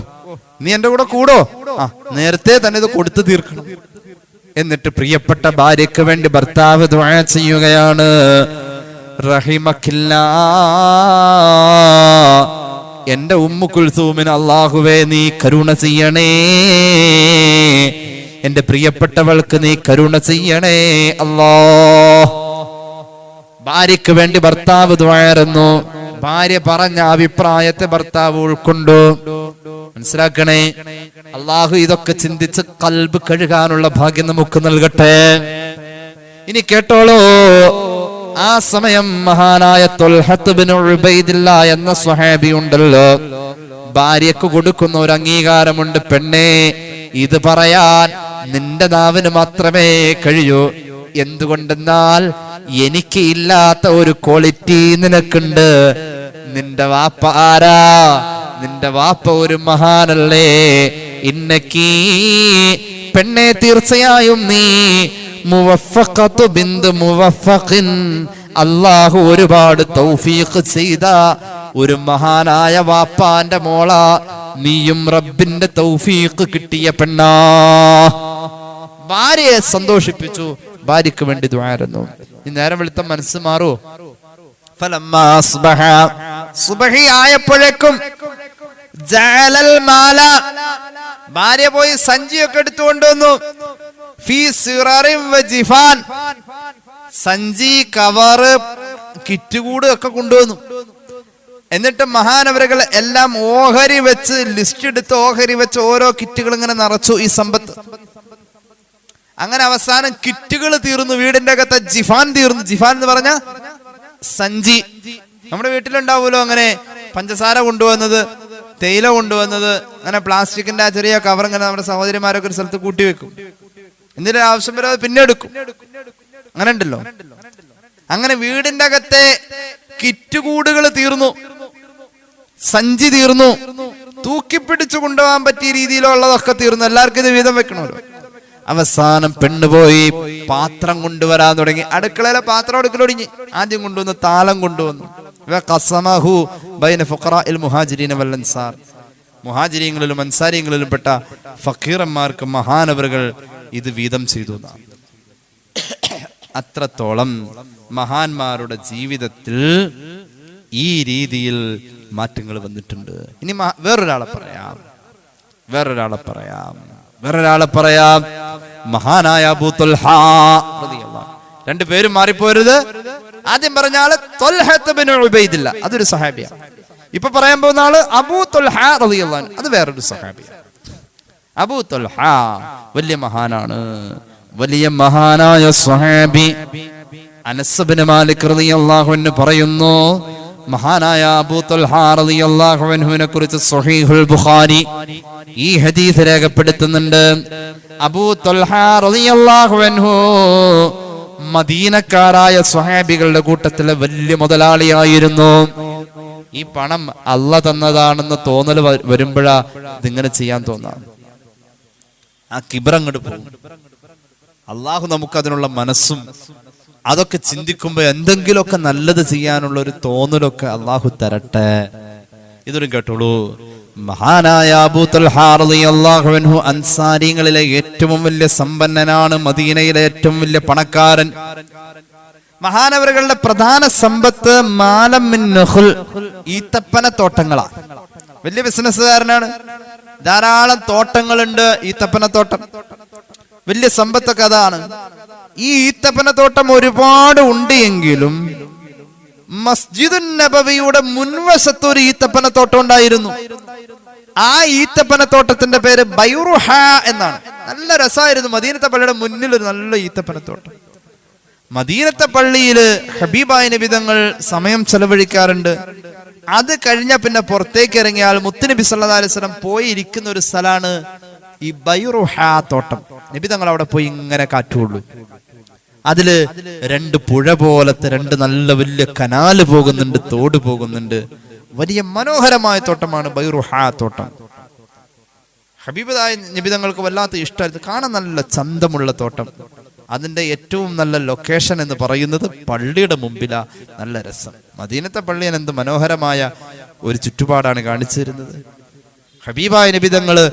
നീ എന്റെ കൂടെ കൂടോ? നേരത്തെ തന്നെ ഇത് കൊടുത്തു തീർക്കണം. എന്നിട്ട് പ്രിയപ്പെട്ട ഭാര്യയ്ക്ക് വേണ്ടി ഭർത്താവ് ദുആ ചെയ്യുകയാണ്, റഹിമക്കില്ലാ, എന്റെ ഉമ്മു കുൽസൂമിന് അല്ലാഹുവേ നീ കരുണ ചെയ്യണേ, എന്റെ പ്രിയപ്പെട്ടവൾക്ക് നീ കരുണ ചെയ്യണേ അല്ലാഹ്. ഭാര്യയ്ക്ക് വേണ്ടി ഭർത്താവ് ദുആയിരുന്നു. ഭാര്യ പറഞ്ഞ അഭിപ്രായത്തെ ഭർത്താവ് ഉൾക്കൊണ്ടു. മനസ്സിലാക്കണേ, അള്ളാഹു ഇതൊക്കെ ചിന്തിച്ച് ഖൽബ് കഴുകാനുള്ള ഭാഗ്യം നമുക്ക് നൽകട്ടെ. ഇനി കേട്ടോളൂ, ആ സമയം മഹാനായ ത്വൽഹത്ത് ബിൻ ഉബൈദില്ല എന്ന സ്വഹാബി ഉണ്ടല്ലോ, ഭാര്യക്ക് കൊടുക്കുന്ന ഒരു അംഗീകാരമുണ്ട്. പെണ്ണേ, ഇത് പറയാൻ നിന്റെ നാവിന് മാത്രമേ കഴിയൂ. എന്തുകൊണ്ടെന്നാൽ എനിക്ക് ഇല്ലാത്ത ഒരു ക്വാളിറ്റി നിനക്കുണ്ട്. നിന്റെ വാപ്പ ആരാ? നിന്റെ വാപ്പ ഒരു മഹാനല്ലേ. ഇന്നക്കീ, പെണ്ണെ തീർച്ചയായും നീ മുവഫഖത്തു ബിന്ത് മുവഫഖിൻ, അല്ലാഹു ഒരുപാട് തൗഫീഖ് ചെയ്ത ഒരു മഹാനായ വാപ്പാന്റെ മോള. നീയും റബ്ബിന്റെ തൗഫീഖ് കിട്ടിയ പെണ്ണാ. ഭാര്യയെ സന്തോഷിപ്പിച്ചു, ഭാര്യക്ക് വേണ്ടി ദുആയിരുന്നു. ഈ നേരം വെളുത്ത മനസ്സ് മാറൂ. ഫലമ്മാ അസ്ബഹ, സുബ്ഹി ആയപ്പോഴേക്കും ജഅലൽ മാല, ഭാര്യ പോയി സഞ്ചിയൊക്കെ എടുത്തുകൊണ്ടുവന്നു. ഫീ സിററിൻ വജിഫാൻ, സഞ്ചി, കവറ്, കിറ്റുകൂട് ഒക്കെ കൊണ്ടുവന്നു. എന്നിട്ട് മഹാനവരുകൾ എല്ലാം ഓഹരി വെച്ച്, ലിസ്റ്റ് എടുത്ത് ഓഹരി വെച്ച് ഓരോ കിറ്റുകൾ ഇങ്ങനെ നിറച്ചു ഈ സമ്പത്ത്. അങ്ങനെ അവസാനം കിറ്റുകൾ തീർന്നു, വീടിന്റെ അകത്തെ ജിഫാൻ തീർന്നു. ജിഫാൻ എന്ന് പറഞ്ഞ സഞ്ചി. നമ്മുടെ വീട്ടിലുണ്ടാവുമല്ലോ അങ്ങനെ പഞ്ചസാര കൊണ്ടുവന്നത്, തേയില കൊണ്ടുവന്നത്, അങ്ങനെ പ്ലാസ്റ്റിക്കിന്റെ ആ ചെറിയ കവർ ഇങ്ങനെ നമ്മുടെ സഹോദരിമാരൊക്കെ ഒരു സ്ഥലത്ത് കൂട്ടി വെക്കും. എന്തിനും ആവശ്യം വരും അത് പിന്നെ എടുക്കും. അങ്ങനെ ഉണ്ടല്ലോ. അങ്ങനെ വീടിന്റെ അകത്തെ കിറ്റുകൂടുകൾ തീർന്നു, സഞ്ചി തീർന്നു, തൂക്കിപ്പിടിച്ചു കൊണ്ടുപോകാൻ പറ്റിയ രീതിയിലുള്ളതൊക്കെ തീർന്നു. എല്ലാവർക്കും ഇത് വീതം വെക്കണമല്ലോ. അവസാനം പെണ്ണുപോയി പാത്രം കൊണ്ടുവരാൻ തുടങ്ങി. അടുക്കളയിലെ പാത്രം എടുക്കലൊടിഞ്ഞ്. ആദ്യം കൊണ്ടുവന്ന് താലം കൊണ്ടുവന്നു. മുഹാജിരീങ്ങളിലും അൻസാരികളിലും പെട്ട ഫക്കീറന്മാർക്ക് മഹാനവറുകൾ ഇത് വീതം ചെയ്തു. അത്രത്തോളം മഹാന്മാരുടെ ജീവിതത്തിൽ ഈ രീതിയിൽ മാറ്റങ്ങൾ വന്നിട്ടുണ്ട്. ഇനി വേറൊരാളെ പറയാം. മഹാനായ അബൂ ത്വൽഹ റളിയല്ലാഹു അൻഹു. രണ്ടുപേരും മാറിപ്പോരുത്. ആദ്യം പറഞ്ഞ ആള് ത്വൽഹത്ത് ബിൻ ഉബൈദില്ല, അതൊരു സഹാബിയാണ്. ഇപ്പൊ പറയാൻ പോകുന്ന ആള് അബൂ ത്വൽഹ റളിയല്ലാഹു അൻഹു, അത് വേറൊരു സഹാബിയാണ്. അബൂ ത്വൽഹ വലിയ മഹാനാണ്, വലിയ മഹാനായ സ്വഹാബി. അനസ് ഇബ്നു മാലിക് റളിയല്ലാഹു അൻഹു പറയുന്നു, മഹാനായ അബൂ ത്വൽഹ റളിയല്ലാഹു അൻഹുവിനെ കുറിച്ച് സ്വഹീഹുൽ ബുഖാരി ഈ ഹദീസ് രേഖപ്പെടുത്തുന്നുണ്ട്. അബൂ ത്വൽഹ റളിയല്ലാഹു അൻഹു മദീനക്കാരായ സ്വഹാബികളുടെ കൂട്ടത്തിലെ വലിയ മുതലാളിയായിരുന്നു. ഈ പണം അല്ലാഹ് തന്നതാണെന്ന് തോന്നൽ വരുമ്പോഴാ ഇതിങ്ങനെ ചെയ്യാൻ തോന്നാം. ആ കിബ്രങ്ങോട്ട് പോകും. അള്ളാഹു നമുക്ക് അതിനുള്ള മനസ്സും അതൊക്കെ ചിന്തിക്കുമ്പോ എന്തെങ്കിലുമൊക്കെ നല്ലത് ചെയ്യാനുള്ള ഒരു തോന്നലൊക്കെ അള്ളാഹു തരട്ടെ. ഇതൊരു കേട്ടോളൂ. മഹാനായ അബൂ ത്വൽഹ റളിയല്ലാഹു അൻഹു അൻസാരികളിലെ ഏറ്റവും വലിയ സമ്പന്നനാണ്, മദീനയിലെ ഏറ്റവും വലിയ പണക്കാരൻ. മഹാനവറുകളുടെ പ്രധാന സമ്പത്ത് മാലം മിൻ നഖ്ൽ, ഈത്തപ്പന തോട്ടങ്ങളാണ്. വലിയ ബിസിനസ്സുകാരനാണ്, ധാരാളം തോട്ടങ്ങളുണ്ട്. ഈത്തപ്പനത്തോട്ടം വലിയ സമ്പത്തൊക്കെ അതാണ്. ഈ ഈത്തപ്പനത്തോട്ടം ഒരുപാട് ഉണ്ട് എങ്കിലും മസ്ജിദുൻ നബവിയുടെ മുൻവശത്ത് ഒരു ഈത്തപ്പനത്തോട്ടം ഉണ്ടായിരുന്നു. ആ ഈത്തപ്പനത്തോട്ടത്തിന്റെ പേര് ബൈറുഹ എന്നാണ്. നല്ല രസമായിരുന്നു. മദീനത്തെ പള്ളിയുടെ മുന്നിൽ ഒരു നല്ല ഈത്തപ്പനത്തോട്ടം. മദീനത്തെ പള്ളിയില് ഹബീബായ നബി തങ്ങൾ സമയം ചെലവഴിക്കാറുണ്ട്. അത് കഴിഞ്ഞ പിന്നെ പുറത്തേക്ക് ഇറങ്ങിയാൽ മുത്തുനബി സല്ലല്ലാഹു അലൈഹി വസല്ലം പോയി ഇരിക്കുന്ന ഒരു സ്ഥലമാണ് ഈ ബൈറുഹ തോട്ടം. നബി തങ്ങൾ അവിടെ പോയി ഇങ്ങനെ കാറ്റുള്ളൂ. അതില് രണ്ട് പുഴ പോലത്തെ രണ്ട് നല്ല വലിയ കനാല് പോകുന്നുണ്ട്, തോട് പോകുന്നുണ്ട്. വലിയ മനോഹരമായ തോട്ടമാണ് ബൈറുഹ തോട്ടം. ഹബീബായ നബി തങ്ങൾക്ക് വല്ലാത്ത ഇഷ്ടമായിരുന്നു. കാണാൻ നല്ല ചന്തമുള്ള തോട്ടം. അതിന്റെ ഏറ്റവും നല്ല ലൊക്കേഷൻ എന്ന് പറയുന്നത് പള്ളിയുടെ മുമ്പിലാ. നല്ല രസം. മദീനത്തെ പള്ളിയിൽ എന്ത് മനോഹരമായ ഒരു ചുറ്റുപാടാണ് കാണിച്ചു തരുന്നത്. ഹബീബായ നബി തങ്ങള്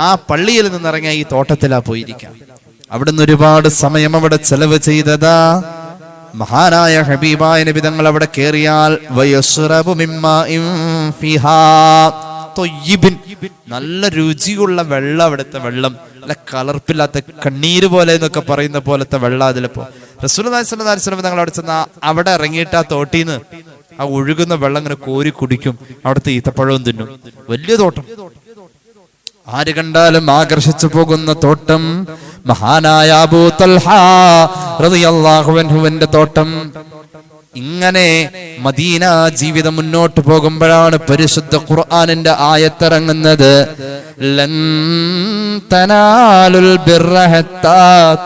ആ പള്ളിയിൽ നിന്നിറങ്ങിയ ഈ തോട്ടത്തിലാ പോയിരിക്കാം. അവിടുന്ന് ഒരുപാട് സമയം അവിടെ ചെലവ് ചെയ്തതാ. മഹാനായ ഹബീബായ നബി തങ്ങൾ അവിടെ കേറിയാൽ വയസ്റബു മിമ്മാഇൻ ഫിഹാ ത്വയ്യിബിൻ, നല്ല രുചിയുള്ള വെള്ളം. അവിടുത്തെ വെള്ളം നല്ല കലർപ്പില്ലാത്ത കണ്ണീര് പോലെ എന്നൊക്കെ പറയുന്ന പോലത്തെ വെള്ളം. അതിലിപ്പോ റസൂലുള്ളാഹി സ്വല്ലല്ലാഹു അലൈഹി വസല്ലം തങ്ങൾ അവിടെ ചെന്ന അവിടെ ഇറങ്ങിയിട്ട് ആ തോട്ടീന്ന് ആ ഒഴുകുന്ന വെള്ളം ഇങ്ങനെ കോരി കുടിക്കും. അവിടുത്തെ ഈത്തപ്പഴവും തിന്നും. വലിയ തോട്ടം, ആര് കണ്ടാലും ആകർഷിച്ചു പോകുന്ന തോട്ടം. മഹാനായ അബൂ ത്വൽഹ റളിയല്ലാഹു അൻഹുവിന്റെ തോട്ടം. ഇങ്ങനെ മദീന ജീവിതം മുന്നോട്ട് പോകുമ്പോഴാണ് പരിശുദ്ധ ഖുർആനിന്റെ ആയത്തിറങ്ങുന്നത്. ലൻ തനാലുൽ ബിർറ ഹത്താ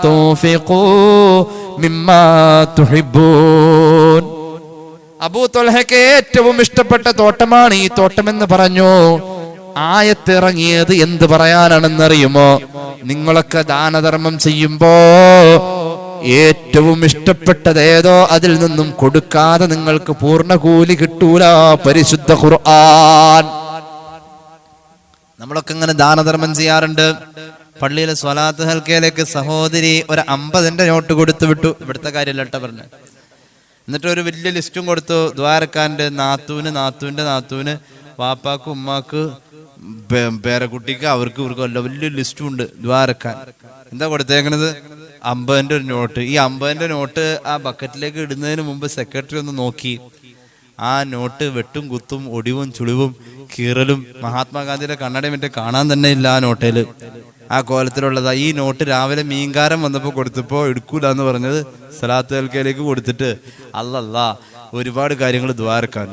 തുൻഫിഖൂ മിമ്മാ തുഹിബ്ബൂൻ. അബൂ ത്വൽഹയ്ക്ക് ഏറ്റവും ഇഷ്ടപ്പെട്ട തോട്ടമാണ് ഈ തോട്ടം എന്ന് പറഞ്ഞു. ആയത്തിറങ്ങിയത് എന്ത് പറയാനാണെന്നറിയുമോ? നിങ്ങളൊക്കെ ദാനധർമ്മം ചെയ്യുമ്പോ ഏറ്റവും ഇഷ്ടപ്പെട്ടത് ഏതോ അതിൽ നിന്നും കൊടുക്കാതെ നിങ്ങൾക്ക് പൂർണ്ണ കൂലി കിട്ടൂല. പരിശുദ്ധ ഖുർആൻ. നമ്മളൊക്കെ ഇങ്ങനെ ദാനധർമ്മം ചെയ്യാറുണ്ട്. പള്ളിയിലെ സ്വലാത്ത് ഹൽക്കയിലേക്ക് സഹോദരി ഒരു 50 നോട്ട് കൊടുത്തു വിട്ടു. ഇവിടുത്തെ കാര്യമല്ല പറഞ്ഞു. എന്നിട്ട് ഒരു വലിയ ലിസ്റ്റും കൊടുത്തു. ദ്വാരക്കാരൻ്റെ നാത്തൂന്റെ നാത്തൂന് വാപ്പാക്ക് ഉമ്മാക്ക് പേരക്കുട്ടിക്ക് അവർക്ക് ഇവർക്കും അല്ല വലിയ ലിസ്റ്റും ഉണ്ട്. ദ്വാരക്കാൻ എന്താ കൊടുത്തേക്കണത്? 50 ഒരു നോട്ട്. ഈ 50 നോട്ട് ആ ബക്കറ്റിലേക്ക് ഇടുന്നതിന് മുമ്പ് സെക്രട്ടറി ഒന്ന് നോക്കി. ആ നോട്ട് വെട്ടും കുത്തും ഒടിവും ചുളിവും കീറലും മഹാത്മാഗാന്ധിയുടെ കണ്ണടയും മറ്റേ കാണാൻ തന്നെ ഇല്ല ആ നോട്ടേല്. ആ കോലത്തിലുള്ളതാ. ഈ നോട്ട് രാവിലെ മീൻകാരൻ വന്നപ്പോ കൊടുത്തപ്പോ എടുക്കൂല എന്ന് പറഞ്ഞത് സലാത്ത് ഹൽക്കയിലേക്ക് കൊടുത്തിട്ട് അല്ലല്ലാ ഒരുപാട് കാര്യങ്ങൾ ദ്വാരക്കാൻ.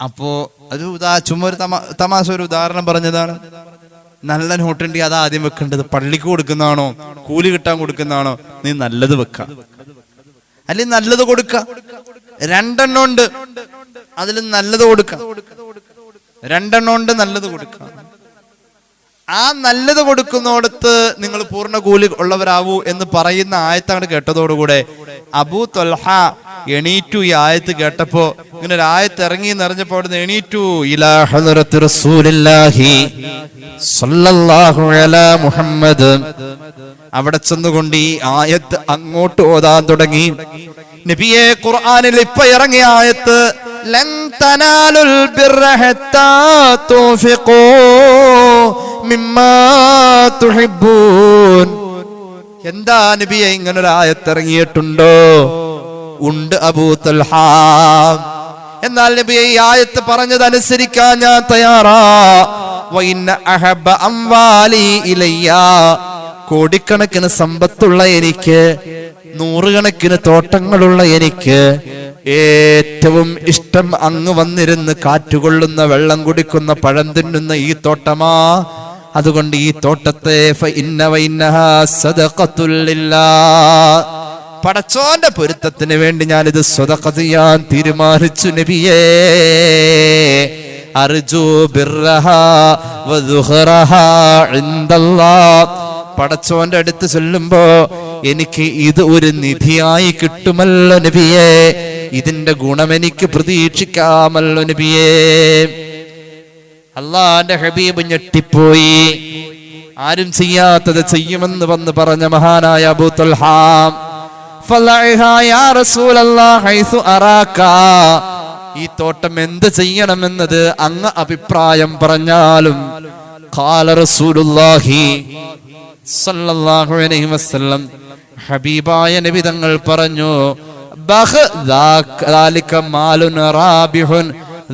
അപ്പോ അത് ചുമ്മാ ഒരു തമാശ ഒരു ഉദാഹരണം പറഞ്ഞതാണ്. നല്ല നോട്ടുണ്ടെങ്കിൽ അത് ആദ്യം വെക്കേണ്ടത് പള്ളിക്ക് കൊടുക്കുന്നതാണോ കൂലി കിട്ടാൻ കൊടുക്കുന്നതാണോ? നീ നല്ലത് വെക്ക, അല്ലെങ്കിൽ നല്ലത് കൊടുക്ക. 2 എണ്ണം ഉണ്ട്, അതിൽ നല്ലത് കൊടുക്ക. 2 എണ്ണം ഉണ്ട്, നല്ലത് കൊടുക്ക. ആ നല്ലത് കൊടുക്കുന്നോടത്ത് നിങ്ങൾ പൂർണ്ണ കൂലി ഉള്ളവരാവൂ എന്ന് പറയുന്ന ആയത്താണ് കേട്ടതോടുകൂടെ അബൂ ത്വൽഹ എണീറ്റു. ഈ ആയത്ത് കേട്ടപ്പോ ഇങ്ങനെ ഒരു ആയത്ത് ഇറങ്ങി എന്നറിഞ്ഞപ്പോ അവിടുന്ന് എണീറ്റു. ഇലാ ഹദ്റത്തി റസൂലില്ലാഹി സ്വല്ലല്ലാഹു അലാ മുഹമ്മദ്. അവിടെ ചെന്നുകൊണ്ട് ഈ ആയത്ത് അങ്ങോട്ട് ഓതാൻ തുടങ്ങി. നബിയെ, ഖുർആനിൽ ഇപ്പൊ ഇറങ്ങിയ ആയത്ത് ലൻ തനാലുൽ ബിർറ ഹത്താ തുൻഫിഖൂ മിമ്മാ തുഹിബ്ബൂൻ. എന്താ നബിയെ ഇങ്ങനൊരു ആയത്ത് ഇറങ്ങിയിട്ടുണ്ടോ? ഉണ്ട് അബൂ തൽഹ. എന്നാൽ നബിയെ ഈ ആയത്ത് പറഞ്ഞതനുസരിക്കാൻ ഞാൻ തയ്യാറാ. വഇന്ന അഹബ്ബ അംവാലി ഇലയ്യ, കോടിക്കണക്കിന് സമ്പത്തുള്ള എനിക്ക്, നൂറുകണക്കിന് തോട്ടങ്ങളുള്ള എനിക്ക് ഏറ്റവും ഇഷ്ടം അങ്ങ് വന്നിരുന്ന് കാറ്റുകൊള്ളുന്ന, വെള്ളം കുടിക്കുന്ന, പഴം തിന്നുന്ന ഈ തോട്ടമാ. അതുകൊണ്ട് ഈ തോട്ടത്തെ പടച്ചോന്റെ പൊരുത്തത്തിന് വേണ്ടി ഞാനിത് സ്വതഖ ചെയ്യാൻ തീരുമാനിച്ചു നബിയേ. അർജു ബിർറഹാ വദുഖറഹാ ഇൻദല്ലാഹ്. പടച്ചോന്റെ അടുത്ത് ചൊല്ലുമ്പോ എനിക്ക് ഇത് ഒരു നിധിയായി കിട്ടുമല്ലോ നബിയേ, ഇതിന്റെ ഗുണം എനിക്ക് പ്രതീക്ഷിക്കാമല്ലോ നബിയേ. അള്ളാന്റെ ഹബീബ് ഞെട്ടിപ്പോയി. ആരും ചെയ്യാത്തത് ചെയ്യുമെന്ന് വന്ന് പറഞ്ഞ മഹാനായ അബൂ തൽഹ, യാ റസൂലല്ലാഹ് ഹൈസു അറാക, ഈ തോട്ടം എന്ത് ചെയ്യണമെന്നത് അങ്ങ് അഭിപ്രായം പറഞ്ഞാലും. ഖാല റസൂലുള്ളാഹി സല്ലല്ലാഹു അലൈഹി വസല്ലം, ഹബീബായ നബി തങ്ങൾ പറഞ്ഞു, ബഖ് ദാലിക മാലുൻ റാബിഹുൻ,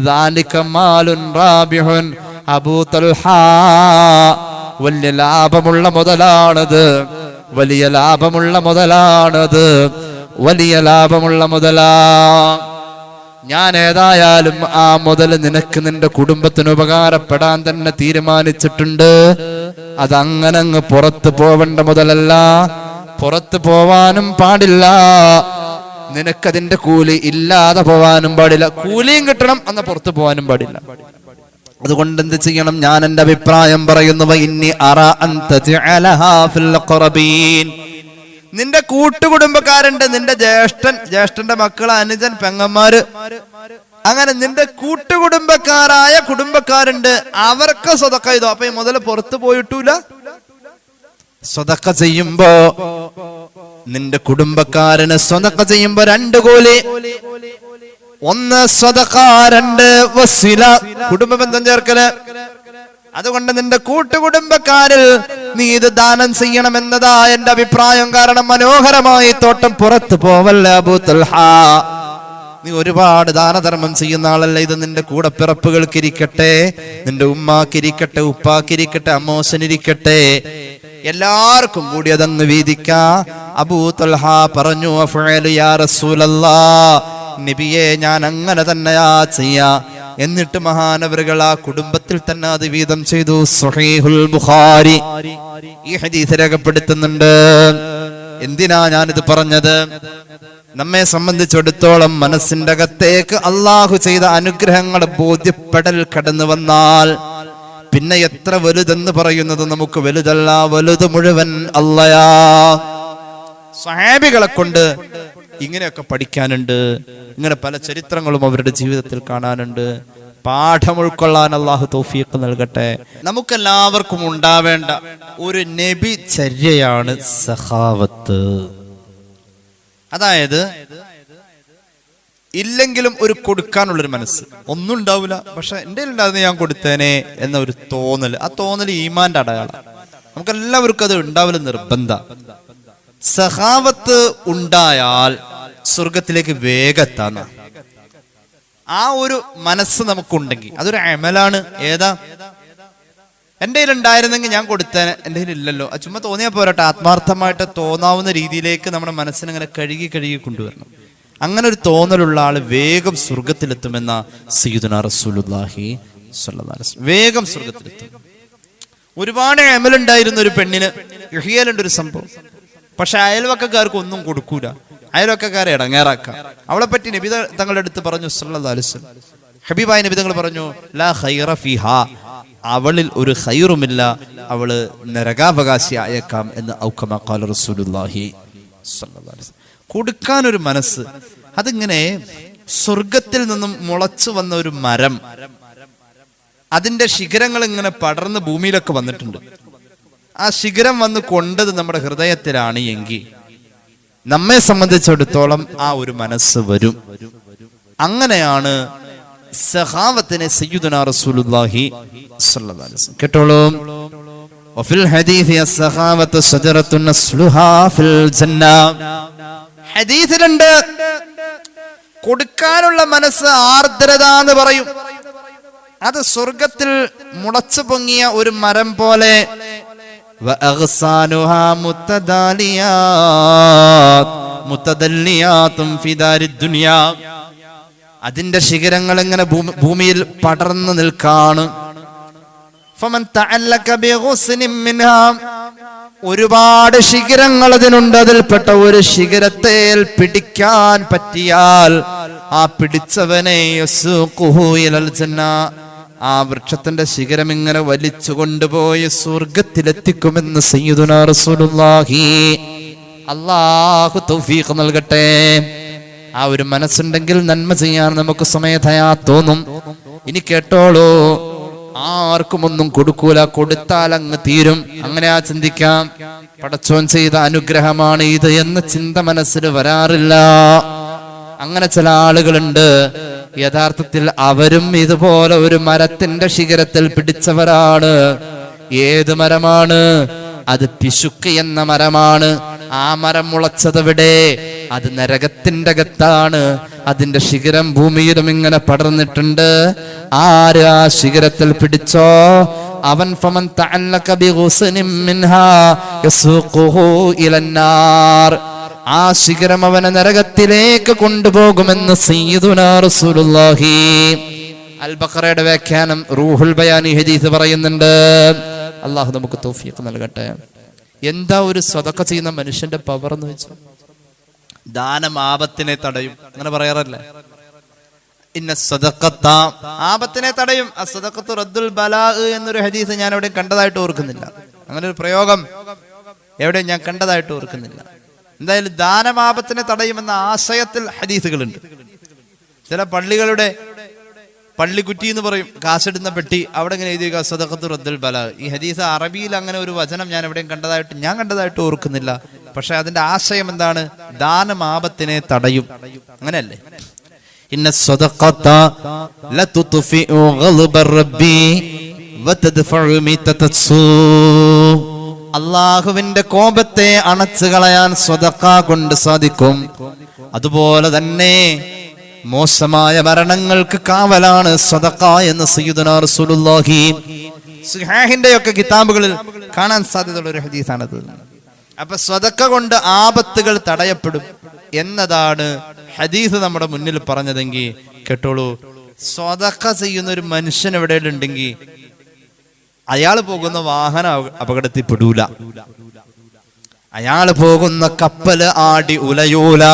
ദാലിക മാലുൻ റാബിഹുൻ. അബൂ തൽഹ, വലിയ ലാഭമുള്ള മുതലാണത്, വലിയ ലാഭമുള്ള മുതലാണത്, വലിയ ലാഭമുള്ള മുതലാ. ഞാൻ ഏതായാലും ആ മുതൽ നിനക്ക് നിന്റെ കുടുംബത്തിന് ഉപകാരപ്പെടാൻ തന്നെ തീരുമാനിച്ചിട്ടുണ്ട്. അതങ്ങനെ അങ്ങ് പുറത്തു പോവേണ്ട മുതലല്ല, പുറത്തു പോവാനും പാടില്ല. നിനക്കതിന്റെ കൂലി ഇല്ലാതെ പോവാനും പാടില്ല. കൂലിയും കിട്ടണം, അന്ന് പുറത്തു പോവാനും പാടില്ല. അതുകൊണ്ട് എന്ത് ചെയ്യണം? ഞാൻ എന്റെ അഭിപ്രായം പറയുന്നു. നിന്റെ കൂട്ടുകുടുംബക്കാരുണ്ട്, നിന്റെ ജ്യേഷ്ഠന്റെ മക്കള്, അനുജൻ, പെങ്ങന്മാര്, അങ്ങനെ നിന്റെ കൂട്ടുകുടുംബക്കാരായ കുടുംബക്കാരുണ്ട്, അവർക്ക് സ്വതക്ക ചെയ്തോ. അപ്പൊ ഈ മുതൽ പുറത്തു പോയിട്ടൂല. സ്വതക്ക ചെയ്യുമ്പോ നിന്റെ കുടുംബക്കാരന് സ്വതക്ക ചെയ്യുമ്പോ 2 കൂലി. 1 സ്വതക്ക, 2 വസില, കുടുംബബന്ധം ചേർക്കല്. അതുകൊണ്ട് നിന്റെ കൂട്ടുകുടുംബക്കാരിൽ നീ ഇത് ദാനം ചെയ്യണമെന്നതാ എന്റെ അഭിപ്രായം. കാരണം മനോഹരമായി തോട്ടം പുറത്തു പോവല്ല അബൂ തൽഹ. നീ ഒരുപാട് ദാനധർമ്മം ചെയ്യുന്ന ആളല്ല. ഇത് നിന്റെ കൂടെ പിറപ്പുകൾക്കിരിക്കട്ടെ, നിന്റെ ഉമ്മാക്കിരിക്കട്ടെ, ഉപ്പാക്കിരിക്കട്ടെ, അമ്മോശനിരിക്കട്ടെ, എല്ലാവർക്കും കൂടി അതങ്ങ് വീതിക്ക. അബൂ തൽഹ പറഞ്ഞു, അഫ്അലു യാ റസൂലല്ലാഹ്, നബിയെ ഞാൻ അങ്ങനെ തന്നെയാ ചെയ്യാ. എന്നിട്ട് മഹാനവറുകൾ ആ കുടുംബത്തിൽ തന്നെ അത് വീതം ചെയ്തു. സ്വഹീഹുൽ ബുഖാരി ഈ ഹദീസ് രേഖപ്പെടുത്തുന്നുണ്ട്. എന്തിനാ ഞാനിത് പറഞ്ഞത്? നമ്മെ സംബന്ധിച്ചിടത്തോളം മനസ്സിന്റെ അകത്തേക്ക് അള്ളാഹു ചെയ്ത അനുഗ്രഹങ്ങൾ ബോധ്യപ്പെടൽ കടന്നു വന്നാൽ പിന്നെ എത്ര വലുതെന്ന് പറയുന്നത് നമുക്ക് വലുതല്ല, വലുത് മുഴുവൻ അള്ളയാ. സ്വഹാബികളെ കൊണ്ട് ഇങ്ങനെയൊക്കെ പഠിക്കാനുണ്ട്. ഇങ്ങനെ പല ചരിത്രങ്ങളും അവരുടെ ജീവിതത്തിൽ കാണാനുണ്ട്. പാഠം ഉൾക്കൊള്ളാൻ അള്ളാഹു തൗഫീഖ് നൽകട്ടെ. നമുക്കെല്ലാവർക്കും ഉണ്ടാവേണ്ട ഒരു നബി ചര്യയാണ് സഖാവത്ത്. അതായത് ഇല്ലെങ്കിലും ഒരു കൊടുക്കാനുള്ളൊരു മനസ്സ്. ഒന്നും ഉണ്ടാവില്ല, പക്ഷെ എൻ്റെ ഉണ്ടാകുന്ന ഞാൻ കൊടുത്തേനെ എന്ന ഒരു തോന്നൽ. ആ തോന്നൽ ഈമാന്റെ അടയാളം. നമുക്കെല്ലാവർക്കും അത് ഉണ്ടാവില്ല, നിർബന്ധ. സഖാവത്ത് ഉണ്ടായാൽ സ്വർഗത്തിലേക്ക് വേഗത്താന്ന ആ ഒരു മനസ്സ് നമുക്കുണ്ടെങ്കിൽ അതൊരു അമലാണ്. ഏതാ? എൻ്റെ കയ്യിൽ ഉണ്ടായിരുന്നെങ്കിൽ ഞാൻ കൊടുത്തേനെ, എൻ്റെ കയ്യിൽ ഇല്ലല്ലോ. അത് ചുമ്മാ തോന്നിയാൽ പോരട്ടെ, ആത്മാർത്ഥമായിട്ട് തോന്നാവുന്ന രീതിയിലേക്ക് നമ്മുടെ മനസ്സിനെ കഴുകി കൊണ്ടുവരണം. അങ്ങനെ ഒരു തോന്നലുള്ള ആള് വേഗം സ്വർഗത്തിലെത്തുമെന്ന സയ്യിദുനാ റസൂലുള്ളാഹി സ്വല്ലല്ലാഹു അലൈഹി വസല്ലം. വേഗം സ്വർഗത്തിലെത്തും. ഒരുപാട് അമലുണ്ടായിരുന്ന ഒരു പെണ്ണിന് യഹ്യയിലുണ്ടൊരു സംഭവം. പക്ഷെ അയൽവക്കക്കാർക്ക് ഒന്നും കൊടുക്കൂല, അയൽവക്കക്കാരെ ഇടങ്ങേറാക്കാം. അവളെ പറ്റി നബി തങ്ങളുടെ അടുത്ത് പറഞ്ഞു സല്ലല്ലാഹു അലൈഹി വസല്ലം. ഹബീബായ നബി തങ്ങൾ പറഞ്ഞു, ലാ ഖൈറ ഫീഹാ, അവളിൽ ഒരു ഖൈറുമില്ല, അവള് നരകാവകാശി ആയേക്കാം എന്ന് ഔകമാ ഖാല റസൂലുള്ളാഹി സ്വല്ലല്ലാഹു അലൈഹി വസല്ലം. കൊടുക്കാനൊരു മനസ്സ്, അതിങ്ങനെ സ്വർഗത്തിൽ നിന്നും മുളച്ചു വന്ന ഒരു മരം, അതിന്റെ ശിഖരങ്ങൾ ഇങ്ങനെ പടർന്ന് ഭൂമിയിലൊക്കെ വന്നിട്ടുണ്ട്. ആ ശിഖരം വന്ന് കൊണ്ടത് നമ്മുടെ ഹൃദയത്തിലാണ് എങ്കിൽ നമ്മെ സംബന്ധിച്ചിടത്തോളം ആ ഒരു മനസ്സ് വരും. അങ്ങനെയാണ് സഖാവത്തിനെ സയ്യിദുനാ റസൂലുള്ളാഹി സ്വല്ലല്ലാഹു അലൈഹി വസല്ലം. കേട്ടോളൂ. വഫിൽ ഹദീസ് അസ്സഖാവത്തു ശജറത്തുൻ അസ്ലുഹാ ഫിൽ ജന്ന. ഹദീസിലുണ്ട് കൊടുക്കാനുള്ള മനസ്സ് ആർദ്രത എന്ന് പറയും. അത് സ്വർഗത്തിൽ മുളച്ചു പൊങ്ങിയ ഒരു മരം പോലെ. വഅഗ്സാനുഹാ മുത്തദാലിയാത് മുത്തദല്ലിയാതും ഫി ദാരിദ് ദുനിയാ. അതിന്റെ ശിഖരങ്ങൾ ഇങ്ങനെ ഭൂമിയിൽ പടർന്നു നിൽക്കാണ്. ഫമൻ തഅല്ലക ബിഗുസ്നിൻ മിൻഹാ. ഒരുപാട് ശിഖരങ്ങൾ അതിനുണ്ട്. അതിൽപ്പെട്ട ഒരു ശിഖരത്തെ പിടിക്കാൻ പറ്റിയാൽ ആ പിടിച്ചവനെ യസുഖുഹു ഇലൽ ജന്ന. ആ വൃക്ഷത്തിന്റെ ശിഖരം ഇങ്ങനെ വലിച്ചു കൊണ്ടുപോയി സ്വർഗത്തിലെത്തിക്കുമെന്ന് സയ്യിദുനാ റസൂലുള്ളാഹി. അല്ലാഹു തൗഫീഖ് നൽകട്ടെ. ആ ഒരു മനസ്സുണ്ടെങ്കിൽ നന്മ ചെയ്യാൻ നമുക്ക് സ്വമേധയാ തോന്നും. ഇനി കേട്ടോളൂ, ആർക്കും ഒന്നും കൊടുക്കൂല, കൊടുത്താൽ അങ്ങ് തീരും. അങ്ങനെ ചിന്തിക്കാം. പടച്ചോൻ ചെയ്ത അനുഗ്രഹമാണ് ഇത് എന്ന ചിന്ത മനസ്സിൽ വരാറില്ല. അങ്ങനെ ചില ആളുകളുണ്ട്. യഥാർത്ഥത്തിൽ അവരും ഇതുപോലെ ഒരു മരത്തിന്റെ ശിഖരത്തിൽ പിടിച്ചവരാണ്. ഏത് മരമാണ് അത്? പിശുക്ക് എന്ന മരമാണ്. ആ മരം മുളച്ചതെവിടെ? അത് നരകത്തിന്റെ അകത്താണ്. അതിന്റെ ശിഖരം ഭൂമിയിലും ഇങ്ങനെ പടർന്നിട്ടുണ്ട്. ആര് ആ ശിഖരത്തിൽ പിടിച്ചോ അവൻ ഫമൻ തഅല്ലക ബിഗുസ്നിൻ മിൻഹാ യസുഖുഹു ഇലന്നാർ. ആ ശിഖരം അവനെ നരകത്തിലേക്ക് കൊണ്ടുപോകുമെന്ന് സയ്യിദുനാ റസൂലുള്ളാഹി. അൽ ബഖറയുടെ വ്യാഖ്യാനം റൂഹുൽ ബയാനി ഹദീസ് പറയുന്നുണ്ട്. അല്ലാഹു നമുക്ക് തൗഫീഖ് നൽകട്ടെ. എന്താ ഒരു സദഖ ചെയ്യുന്ന മനുഷ്യന്റെ പവർ എന്ന് വെച്ചാൽ ദാനം ആപത്തിനെ തടയും. അങ്ങനെ പറയാറല്ലേ? ഇന്ന സദഖത്ത ആപത്തിനെ തടയും. അസ്സദഖത്തു റദ്ദുൽ ബലാ എന്നൊരു ഹദീസ് ഞാൻ എവിടെയും കണ്ടതായിട്ട് ഓർക്കുന്നില്ല. അങ്ങനെ ഒരു പ്രയോഗം എവിടെയും ഞാൻ കണ്ടതായിട്ട് ഓർക്കുന്നില്ല. എന്തായാലും ദാനം ആപത്തിനെ തടയുമെന്ന ആശയത്തിൽ ഹദീസുകളുണ്ട്. ചില പള്ളികളുടെ പള്ളിക്കുറ്റി എന്ന് പറയും, കാശിടുന്ന പെട്ടി, അവിടെ ഇങ്ങനെ എഴുതിയ സദഖത്തു റദ്ദുൽ ബലാ. ഈ ഹദീസ് അറബിയിൽ അങ്ങനെ ഒരു വചനം ഞാൻ എവിടെയും കണ്ടതായിട്ട് ഓർക്കുന്നില്ല. പക്ഷെ അതിന്റെ ആശയം എന്താണ്? ദാനം ആപത്തിനെ തടയും. അങ്ങനെയല്ലേ? ഇന്ന സദഖത ലതുത്ഫിഉ ഗളബർ റബ്ബി വതദ്ഫഉ മിതതസൂ. അല്ലാഹുവിന്റെ കോപത്തെ അണച്ചു കളയാൻ സദഖ കൊണ്ട് സാധിക്കും. അതുപോലെ തന്നെ മോശമായ മരണങ്ങൾക്ക് കാവലാണ് സദഖ എന്ന് സയ്യിദുനാ റസൂലുള്ളാഹി സ്വഹീഹിന്റെ ഒക്കെ കിതാബുകളിൽ കാണാൻ സാധ്യതയുള്ള ഒരു ഹദീസാണത്. അപ്പൊ സദഖ കൊണ്ട് ആപത്തുകൾ തടയപ്പെടും എന്നതാണ് ഹദീസ് നമ്മുടെ മുന്നിൽ പറഞ്ഞതെങ്കിൽ കേട്ടോളൂ. സദഖ ചെയ്യുന്ന ഒരു മനുഷ്യൻ എവിടെയെങ്കിലും ഉണ്ടെങ്കിൽ അയാൾ പോകുന്ന വാഹനം അപകടത്തിൽപ്പെടൂല. അയാൾ പോകുന്ന കപ്പല് ആടി ഉലയൂല.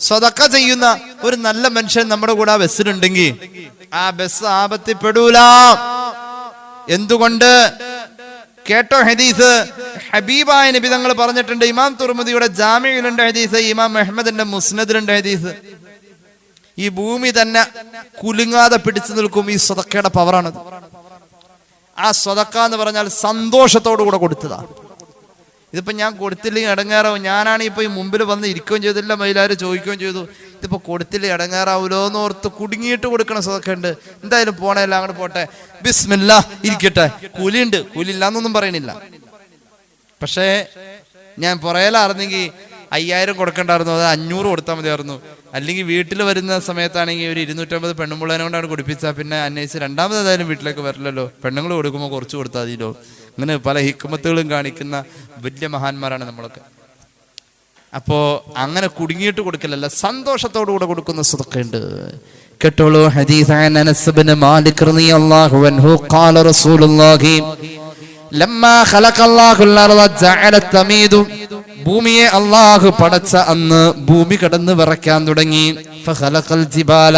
സദഖ ചെയ്യുന്ന ഒരു നല്ല മനുഷ്യൻ നമ്മുടെ കൂടെ ആ ബസ്സിലുണ്ടെങ്കിൽ ആ ബസ് ആപത്തിൽപ്പെടൂല. എന്തുകൊണ്ട്? കേട്ടോ ഹദീസ്. ഹബീബായ നബി തങ്ങൾ പറഞ്ഞിട്ടുണ്ട്. ഇമാം തുർമുദിയുടെ ജാമിഇലുണ്ട് ഹദീസ്, ഇമാം അഹ്മദിന്റെ മുസ്നദിലുണ്ട് ഹദീസ്. ഈ ഭൂമി തന്നെ കുലുങ്ങാതെ പിടിച്ചു നിൽക്കും ഈ സദഖയുടെ പവറാണത്. ആ സദഖ എന്ന് പറഞ്ഞാൽ സന്തോഷത്തോടു കൂടെ കൊടുത്തതാ. ഇതിപ്പോ ഞാൻ കൊടുത്തില്ലെങ്കിൽ ഇടങ്ങേറാവും. ഞാനാണ് ഇപ്പൊ ഈ മുമ്പിൽ വന്ന് ഇരിക്കുകയും ചെയ്തില്ല, മൈലാര് ചോദിക്കുകയും ചെയ്തു. ഇതിപ്പോ കൊടുത്തില്ല ഇടങ്ങേറാവൂലോ എന്ന് ഓർത്ത് കുടുങ്ങിയിട്ട് കൊടുക്കണ സദഖ ഉണ്ട്. എന്തായാലും പോണേല്ലാം അങ്ങോട്ട് പോട്ടെ, ബിസ്മില്ലാ ഇരിക്കട്ടെ. കൂലിയുണ്ട്, കൂലിയില്ലാന്നൊന്നും പറയണില്ല. പക്ഷേ ഞാൻ പുറയിലായിരുന്നെങ്കിൽ 5000 കൊടുക്കണ്ടായിരുന്നു, അത് 500 കൊടുത്താൽ മതിയായിരുന്നു. അല്ലെങ്കിൽ വീട്ടിൽ വരുന്ന സമയത്താണെങ്കിൽ ഒരു 250 പെണ്ണുമ്പിള്ളേനെ കൊണ്ടാണ് കുടിപ്പിച്ചാൽ പിന്നെ അന്വേഷിച്ച് രണ്ടാമത് ഏതായാലും വീട്ടിലേക്ക് വരില്ലല്ലോ. പെണ്ണുങ്ങൾ കൊടുക്കുമ്പോൾ കുറച്ച് കൊടുത്താൽ മതിയല്ലോ. അങ്ങനെ പല ഹിക്മത്തുകളും കാണിക്കുന്ന വലിയ മഹാന്മാരാണ് നമ്മളൊക്കെ. അപ്പോ അങ്ങനെ കുടുങ്ങിയിട്ട് കൊടുക്കലല്ല, സന്തോഷത്തോടു കൂടെ കൊടുക്കുന്ന സദഖയുണ്ട്. കേട്ടോളൂ ഹദീസ് അനസ് ഇബ്നു മാലിക് റളിയല്ലാഹു അൻഹു ഖാല റസൂലുള്ളാഹി ലമ്മാ ഖലഖല്ലാഹുൽ അർള ജഅലത് തമീദു. ഭൂമിയെ അല്ലാഹു പടച്ച അന്ന് ഭൂമി കടന്ന് വിറയ്ക്കാൻ തുടങ്ങി. ഫഖലഖൽ ജിബാല.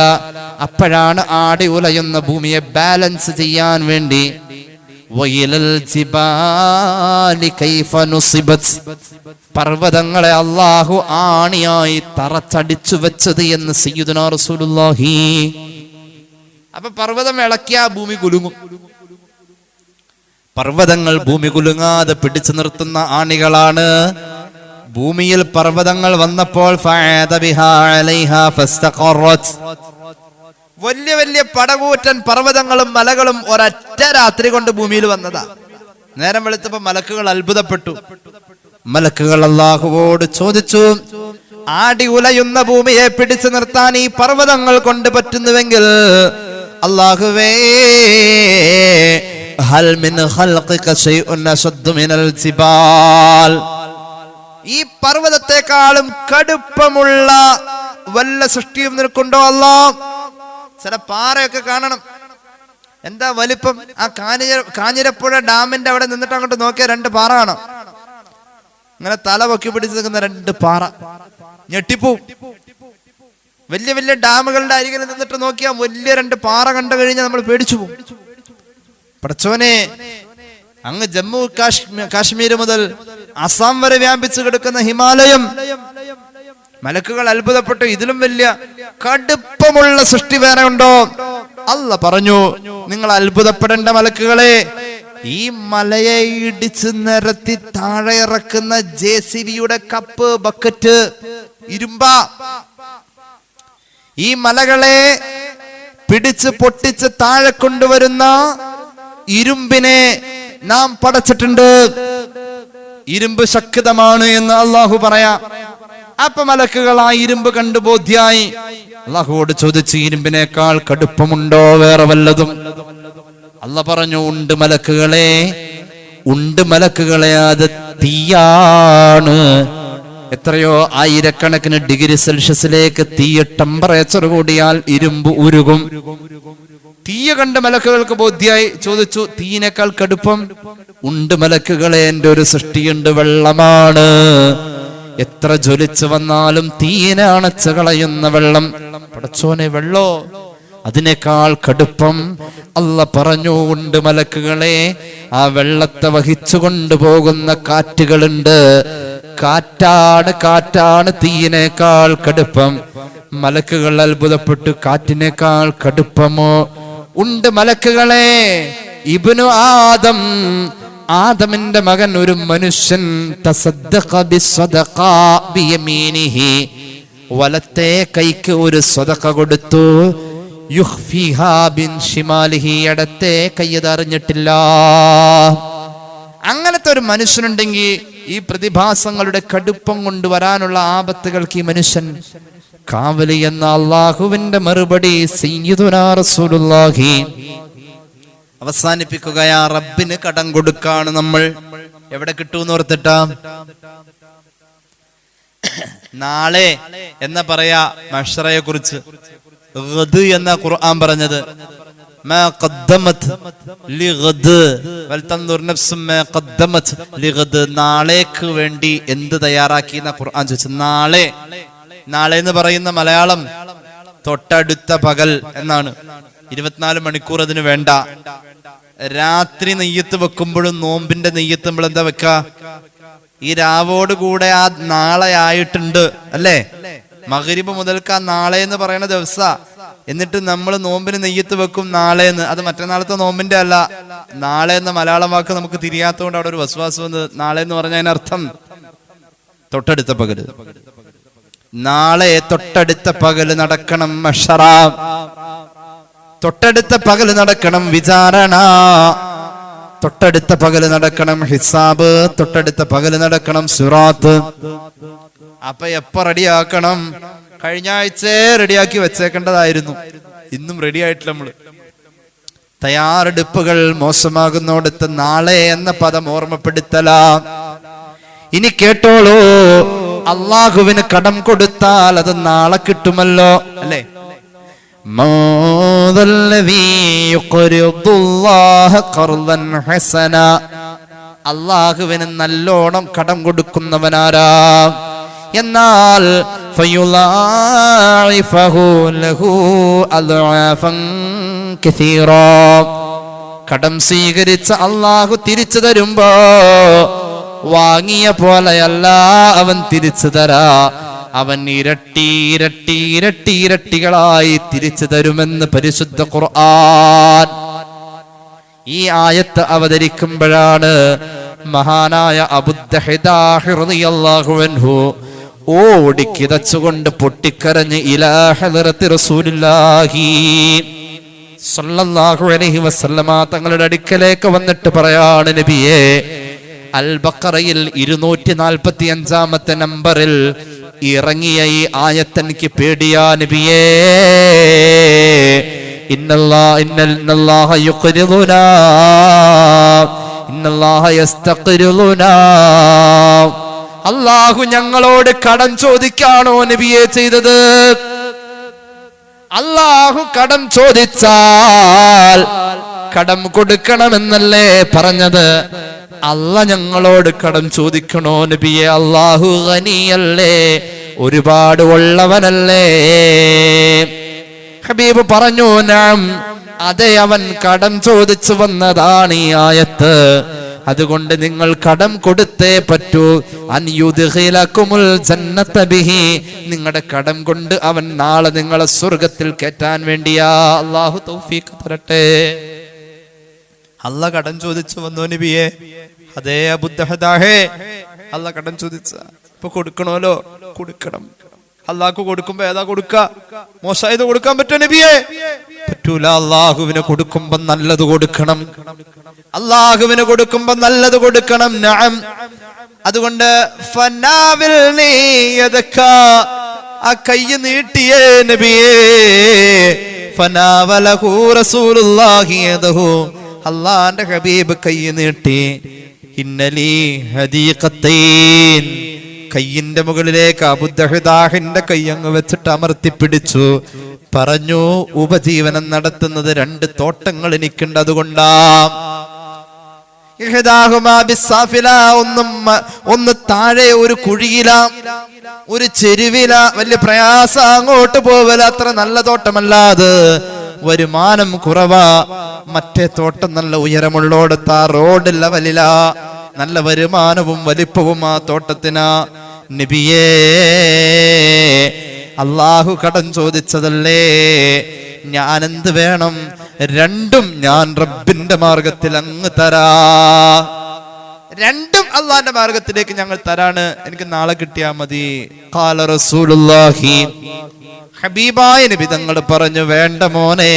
അപ്പോഴാണ് ആടി ഉലയുന്ന ഭൂമിയെ ബാലൻസ് ചെയ്യാൻ വേണ്ടി വയലൽ ജിബാലി കൈഫ നുസിബത്. പർവ്വതങ്ങളെ അല്ലാഹു ആണിയായി തറച്ചടിച്ചു വെച്ചത് എന്ന് സയ്യിദുനാ റസൂലുള്ളാഹി. അപ്പൊ പർവ്വതം ഇളക്കിയാ ഭൂമി കുലുങ്ങും. പർവ്വതങ്ങൾ ഭൂമി കുലുങ്ങാതെ പിടിച്ചു നിർത്തുന്ന ആണികളാണ്. ഭൂമിയിൽ പർവ്വതങ്ങൾ വന്നപ്പോൾ വലിയ വലിയ പടകൂറ്റൻ പർവ്വതങ്ങളും മലകളും ഒരൊറ്റ രാത്രി കൊണ്ട് ഭൂമിയിൽ വന്നതാ. നേരം വെളുത്തപ്പോ മലക്കുകൾ അത്ഭുതപ്പെട്ടു. മലക്കുകൾ അല്ലാഹുവോട് ചോദിച്ചു, ആടി ഉലയുന്ന ഭൂമിയെ പിടിച്ചു നിർത്താൻ ഈ പർവ്വതങ്ങൾ കൊണ്ട് പറ്റുന്നുവെങ്കിൽ അല്ലാഹുവേ, ഹൽ മിൻ ഖൽഖിക ശൈഉൻ അശദ്ദു മിനൽ ജിബാൽ, ഈ പർവ്വതത്തെക്കാളും കടുപ്പമുള്ള വല്ല സൃഷ്ടിയും നിനക്കുണ്ടോ അല്ലാഹ്? ചില പാറയൊക്കെ കാണണം, എന്താ വലിപ്പം. ആ കാഞ്ഞിരപ്പുഴ ഡാമിന്റെ അവിടെ നിന്നിട്ട് അങ്ങോട്ട് നോക്കിയാൽ 2 പാറ കാണാം. ഇങ്ങനെ തല പൊക്കി പിടിച്ച് നിൽക്കുന്ന 2 പാറ, ഞെട്ടിപ്പോവും. വലിയ വലിയ ഡാമുകളുടെ അരികിൽ നിന്നിട്ട് നോക്കിയാൽ വലിയ 2 പാറ കണ്ടു കഴിഞ്ഞാൽ നമ്മൾ പേടിച്ചു പോകും. പടച്ചോനെ, അങ്ങ് ജമ്മു കാശ്മീർ മുതൽ അസം വരെ വ്യാപിച്ചു കിടക്കുന്ന ഹിമാലയം. മലക്കുകൾ അത്ഭുതപ്പെട്ടു, ഇതിലും വലിയ കടുപ്പമുള്ള സൃഷ്ടി വേറെ ഉണ്ടോ? അല്ലാഹ് പറഞ്ഞു, നിങ്ങൾ അത്ഭുതപ്പെടേണ്ട മലക്കുകളെ, ഈ മലയെ ഇടിച്ച് നിരത്തി താഴെ ഇറക്കുന്ന JCBയുടെ കപ്പ്, ബക്കറ്റ്, ഇരുമ്പ, ഈ മലകളെ പിടിച്ച് പൊട്ടിച്ച് താഴെ കൊണ്ടുവരുന്ന ഇരുമ്പിനെ നാം പടച്ചിട്ടുണ്ട്. ഇരുമ്പ് ശക്തമാണ് എന്ന് അല്ലാഹു പറയാ. അപ്പൊ മലക്കുകൾ ആ ഇരുമ്പ് കണ്ടു ബോധ്യായി. അല്ലാഹുവോട് ചോദിച്ചു, ഇരുമ്പിനേക്കാൾ കടുപ്പമുണ്ടോ വേറെ വല്ലതും? അല്ലാഹ് പറഞ്ഞു, ഉണ്ട് മലക്കുകളെ, ഉണ്ട് മലക്കുകളെ, അത് തീയാണ്. എത്രയോ ആയിരക്കണക്കിന് ഡിഗ്രി സെൽഷ്യസിലേക്ക് തീയ ടെമ്പറേച്ചർ കൂടിയാൽ ഇരുമ്പ് ഉരുകും. തീയ കണ്ട് മലക്കുകൾക്ക് ബോധ്യായി. ചോദിച്ചു, തീയിനേക്കാൾ കടുപ്പം? ഉണ്ട് മലക്കുകളെ, എന്റെ ഒരു സൃഷ്ടിയുണ്ട്, വെള്ളമാണ്. എത്ര ജ്വലിച്ചു വന്നാലും തീയിനെ അണച്ചു കളയുന്ന വെള്ളം. പടച്ചോനെ, വെള്ളോ? അതിനേക്കാൾ കടുപ്പം? അല്ലാഹ് പറഞ്ഞു, ഉണ്ട് മലക്കുകളെ, ആ വെള്ളത്തെ വഹിച്ചു കൊണ്ടുപോകുന്ന കാറ്റുകളുണ്ട്. കാറ്റാണ് തീയിനേക്കാൾ കടുപ്പം. മലക്കുകൾ അത്ഭുതപ്പെട്ടു, കാറ്റിനേക്കാൾ കടുപ്പമോ? ഉണ്ട് മലക്കുകളെ. ഇബ്നു ആദം, ആദമിന്റെ മകൻ, ഒരു മനുഷ്യൻ, തസദ്ദഖ ബിസ്സദഖ ബിയമീനിഹി, വലത്തെ കൈക്ക് ഒരു സദഖ കൊടുത്തു. യുഖ്ഫിഹാ ബിൻ ഷിമാലിഹി, ഇടത്തെ കൈ അറിഞ്ഞിട്ടില്ല. അങ്ങനത്തെ ഒരു മനുഷ്യനുണ്ടെങ്കിൽ ഈ പ്രതിഭാസങ്ങളുടെ കടുപ്പം കൊണ്ടുവരാനുള്ള ആപത്തുകൾക്ക് ഈ മനുഷ്യൻ കാവലി എന്ന അല്ലാഹുവിന്റെ മറുപടി സയ്യിദുനാ റസൂലുള്ളാഹി. അവസാനിപ്പിക്കുകയാ, റബ്ബിന് കടം കൊടുക്കാണ് നമ്മൾ. എവിടെ കിട്ടൂന്ന് ഓർത്തിട്ടാ? നാളെ എന്ന് പറയാ മഹ്ശറയെ കുറിച്ച്. ഗദ് എന്ന ഖുർആൻ പറഞ്ഞത്, മാ ഖദ്ദമത് ലിഗദ് വൽതൻദുർ നഫ്സും മാ ഖദ്ദമത് ലിഗദ്, നാളേക്ക് വേണ്ടി എന്ത് തയ്യാറാക്കി എന്ന ഖുർആൻ ചോദിച്ചു. നാളെ, നാളെ എന്ന് പറയുന്ന മലയാളം തൊട്ടടുത്ത പകൽ എന്നാണ്. 24 മണിക്കൂർ അതിന് വേണ്ട. രാത്രി നെയ്യത്ത് വെക്കുമ്പോഴും നോമ്പിന്റെ നെയ്യത്ത് നമ്മൾ എന്താ വെക്ക? ഈ രാവോട് കൂടെ ആ നാളെ ആയിട്ടുണ്ട് അല്ലേ? മഗ്രിബ് മുതൽക്ക് ആ നാളെ എന്ന് പറയുന്ന ദിവസ. എന്നിട്ട് നമ്മൾ നോമ്പിന് നെയ്യത്ത് വെക്കും നാളെന്ന്. അത് മറ്റന്നാളത്തെ നോമ്പിന്റെ അല്ല. നാളെ എന്ന മലയാളം വാക്ക് നമുക്ക് തിരിയാത്തതുകൊണ്ട് അവിടെ ഒരു വസ്വാസം വന്നത്. നാളെ എന്ന് പറഞ്ഞ അതിനർത്ഥം തൊട്ടടുത്ത പകല്. നാളെ തൊട്ടടുത്ത പകല് നടക്കണം മഹ്ശറ, തൊട്ടടുത്ത പകല് നടക്കണം വിചാരണ, തൊട്ടടുത്ത പകല് നടക്കണം ഹിസാബ്, തൊട്ടടുത്ത പകല് നടക്കണം സിറാത്ത്. അപ്പൊ എപ്പോ റെഡിയാക്കണം? കഴിഞ്ഞ ആഴ്ച റെഡിയാക്കി വെച്ചേക്കേണ്ടതായിരുന്നു. ഇന്നും റെഡി ആയിട്ടില്ല. നമ്മള് തയ്യാറെടുപ്പുകൾ മോശമാകുന്നോടത്ത് നാളെ എന്ന പദം ഓർമ്മപ്പെടുത്തല. ഇനി കേട്ടോളൂ, അള്ളാഹുവിന് കടം കൊടുത്താൽ അത് നാളെ കിട്ടുമല്ലോ അല്ലേ? അള്ളാഹുവിന് നല്ലോണം കടം കൊടുക്കുന്നവനാരാ? എന്നാൽ കടം സ്വീകരിച്ച അള്ളാഹു തിരിച്ചു തരുമ്പോ വാങ്ങിയ പോലെയല്ല അവൻ തിരിച്ചു തരാ. അവൻ ഇരട്ടി ഇരട്ടി ഇരട്ടി ഇരട്ടികളായി തിരിച്ചു തരുമെന്ന് പരിശുദ്ധ ഖുർആൻ. ഈ ആയത്ത് അവതരിക്കുമ്പോഴാണ് മഹാനായ അബൂദ്ദഹ്ദാഹ് റളിയല്ലാഹു അൻഹു ഓടിക്കിതച്ചുകൊണ്ട് പൊട്ടിക്കരഞ്ഞ് ഇലാ ഹളറത്തി റസൂലുള്ളാഹി സല്ലല്ലാഹു അലൈഹി വസല്ലമ തങ്ങളുടെ അടുക്കലേക്ക് വന്നിട്ട് പറയാണ്, നബിയേ, അൽ ബഖറയിൽ 245-ാമത്തെ നമ്പറിൽ ഇറങ്ങിയ ഈ ആയത്ത് എനിക്ക് പേടിയാ നബിയേ. ഇന്നല്ലാഹ യുഖ്രിദുനാ ഇന്നല്ലാഹ യസ്തഖ്രിദുനാ. അല്ലാഹു ഞങ്ങളോട് കടം ചോദിക്കാണോ നബിയെ ചെയ്തത്? അല്ലാഹു കടം ചോദിച്ചാൽ കടം കൊടുക്കണമെന്നല്ലേ പറഞ്ഞത്? അല്ല ഞങ്ങളോട് കടം ചോദിക്കണോ നബിയെ? അല്ലാഹു ഗനിയല്ലേ, ഒരുപാട് ഉള്ളവനല്ലേ? ഹബീബ് പറഞ്ഞു, നാം, അതെ, അവൻ കടം ചോദിച്ചു വന്നതാണ് ഈ ആയത്ത്. അതുകൊണ്ട് നിങ്ങൾ കടം കൊടുത്തേ പറ്റൂ. അൻ യുദ്ഖിലകുമുൽ ജന്നത ബിഹി, നിങ്ങളുടെ കടം കൊണ്ട് അവൻ നാളെ നിങ്ങളെ സ്വർഗ്ഗത്തിൽ കയറ്റാൻ വേണ്ടിയാ. അല്ലാഹു തൗഫീഖ് തരട്ടെ. അല്ലാഹ് കടം ചോദിച്ചു വന്നു നബിയെ. അതേ അബൂദ്ദഹ്ദാഹേ, അല്ലാഹ് കടം ചോദിച്ച ഇപ്പൊ കൊടുക്കണമല്ലോ, കൊടുക്കണം. അള്ളാഹ്ക്ക് കൊടുക്കുമ്പോ ഏതാ കൊടുക്ക? മോശമായത് കൊടുക്കാൻ പറ്റുമോ നബിയെ? പറ്റൂല. അള്ളാഹുവിന് കൊടുക്കുമ്പോ നല്ലത് കൊടുക്കണം. അള്ളാഹുവിന് കൊടുക്കുമ്പോ നല്ലത് കൊടുക്കണം. നഅം. അതുകൊണ്ട് ഫനാവിൽനി യദക, ആ കൈ നീട്ടിയേ നബിയേ. ഫനാവലഹു റസൂലുള്ളാഹി യദഹു, അല്ലാഹുവിന്റെ ഹബീബ് കൈ നീട്ടി. ഇന്നലി ഹദീഖത്തൈൻ, കയ്യിന്റെ മുകളിലേക്ക് അബൂദ്ദഹ്ദാഹിന്റെ കൈ അങ്ങ് വെച്ചിട്ട് അമർത്തി പിടിച്ചു. പറഞ്ഞു, ഉപജീവനം നടത്തുന്നത് 2 തോട്ടങ്ങൾ എനിക്കുണ്ട്, അതുകൊണ്ടാ. ഒന്ന് താഴെ ഒരു കുഴിയില, ഒരു ചെരുവില, വലിയ പ്രയാസം, അങ്ങോട്ട് പോവല, അത്ര നല്ല തോട്ടമല്ലാതെ വരുമാനം കുറവാ. മറ്റേ തോട്ടം നല്ല ഉയരമുള്ളോടത്ത്, ആ റോഡ് ലെവലില, നല്ല വരുമാനവും വലിപ്പവും ആ തോട്ടത്തിനാ. നബിയേ, അള്ളാഹു കടം ചോദിച്ചതല്ലേ, ഞാൻ എന്ത് വേണം? 2ഉം ഞാൻ റബ്ബിന്റെ മാർഗത്തിൽ അങ്ങ് തരാ. 2ഉം അള്ളാന്റെ മാർഗത്തിലേക്ക് ഞങ്ങൾ തരാണ്, എനിക്ക് നാളെ കിട്ടിയാ മതി. ഖാല റസൂലുള്ളാഹി, ഹബീബായ നബി തങ്ങൾ പറഞ്ഞു, വേണ്ട മോനെ,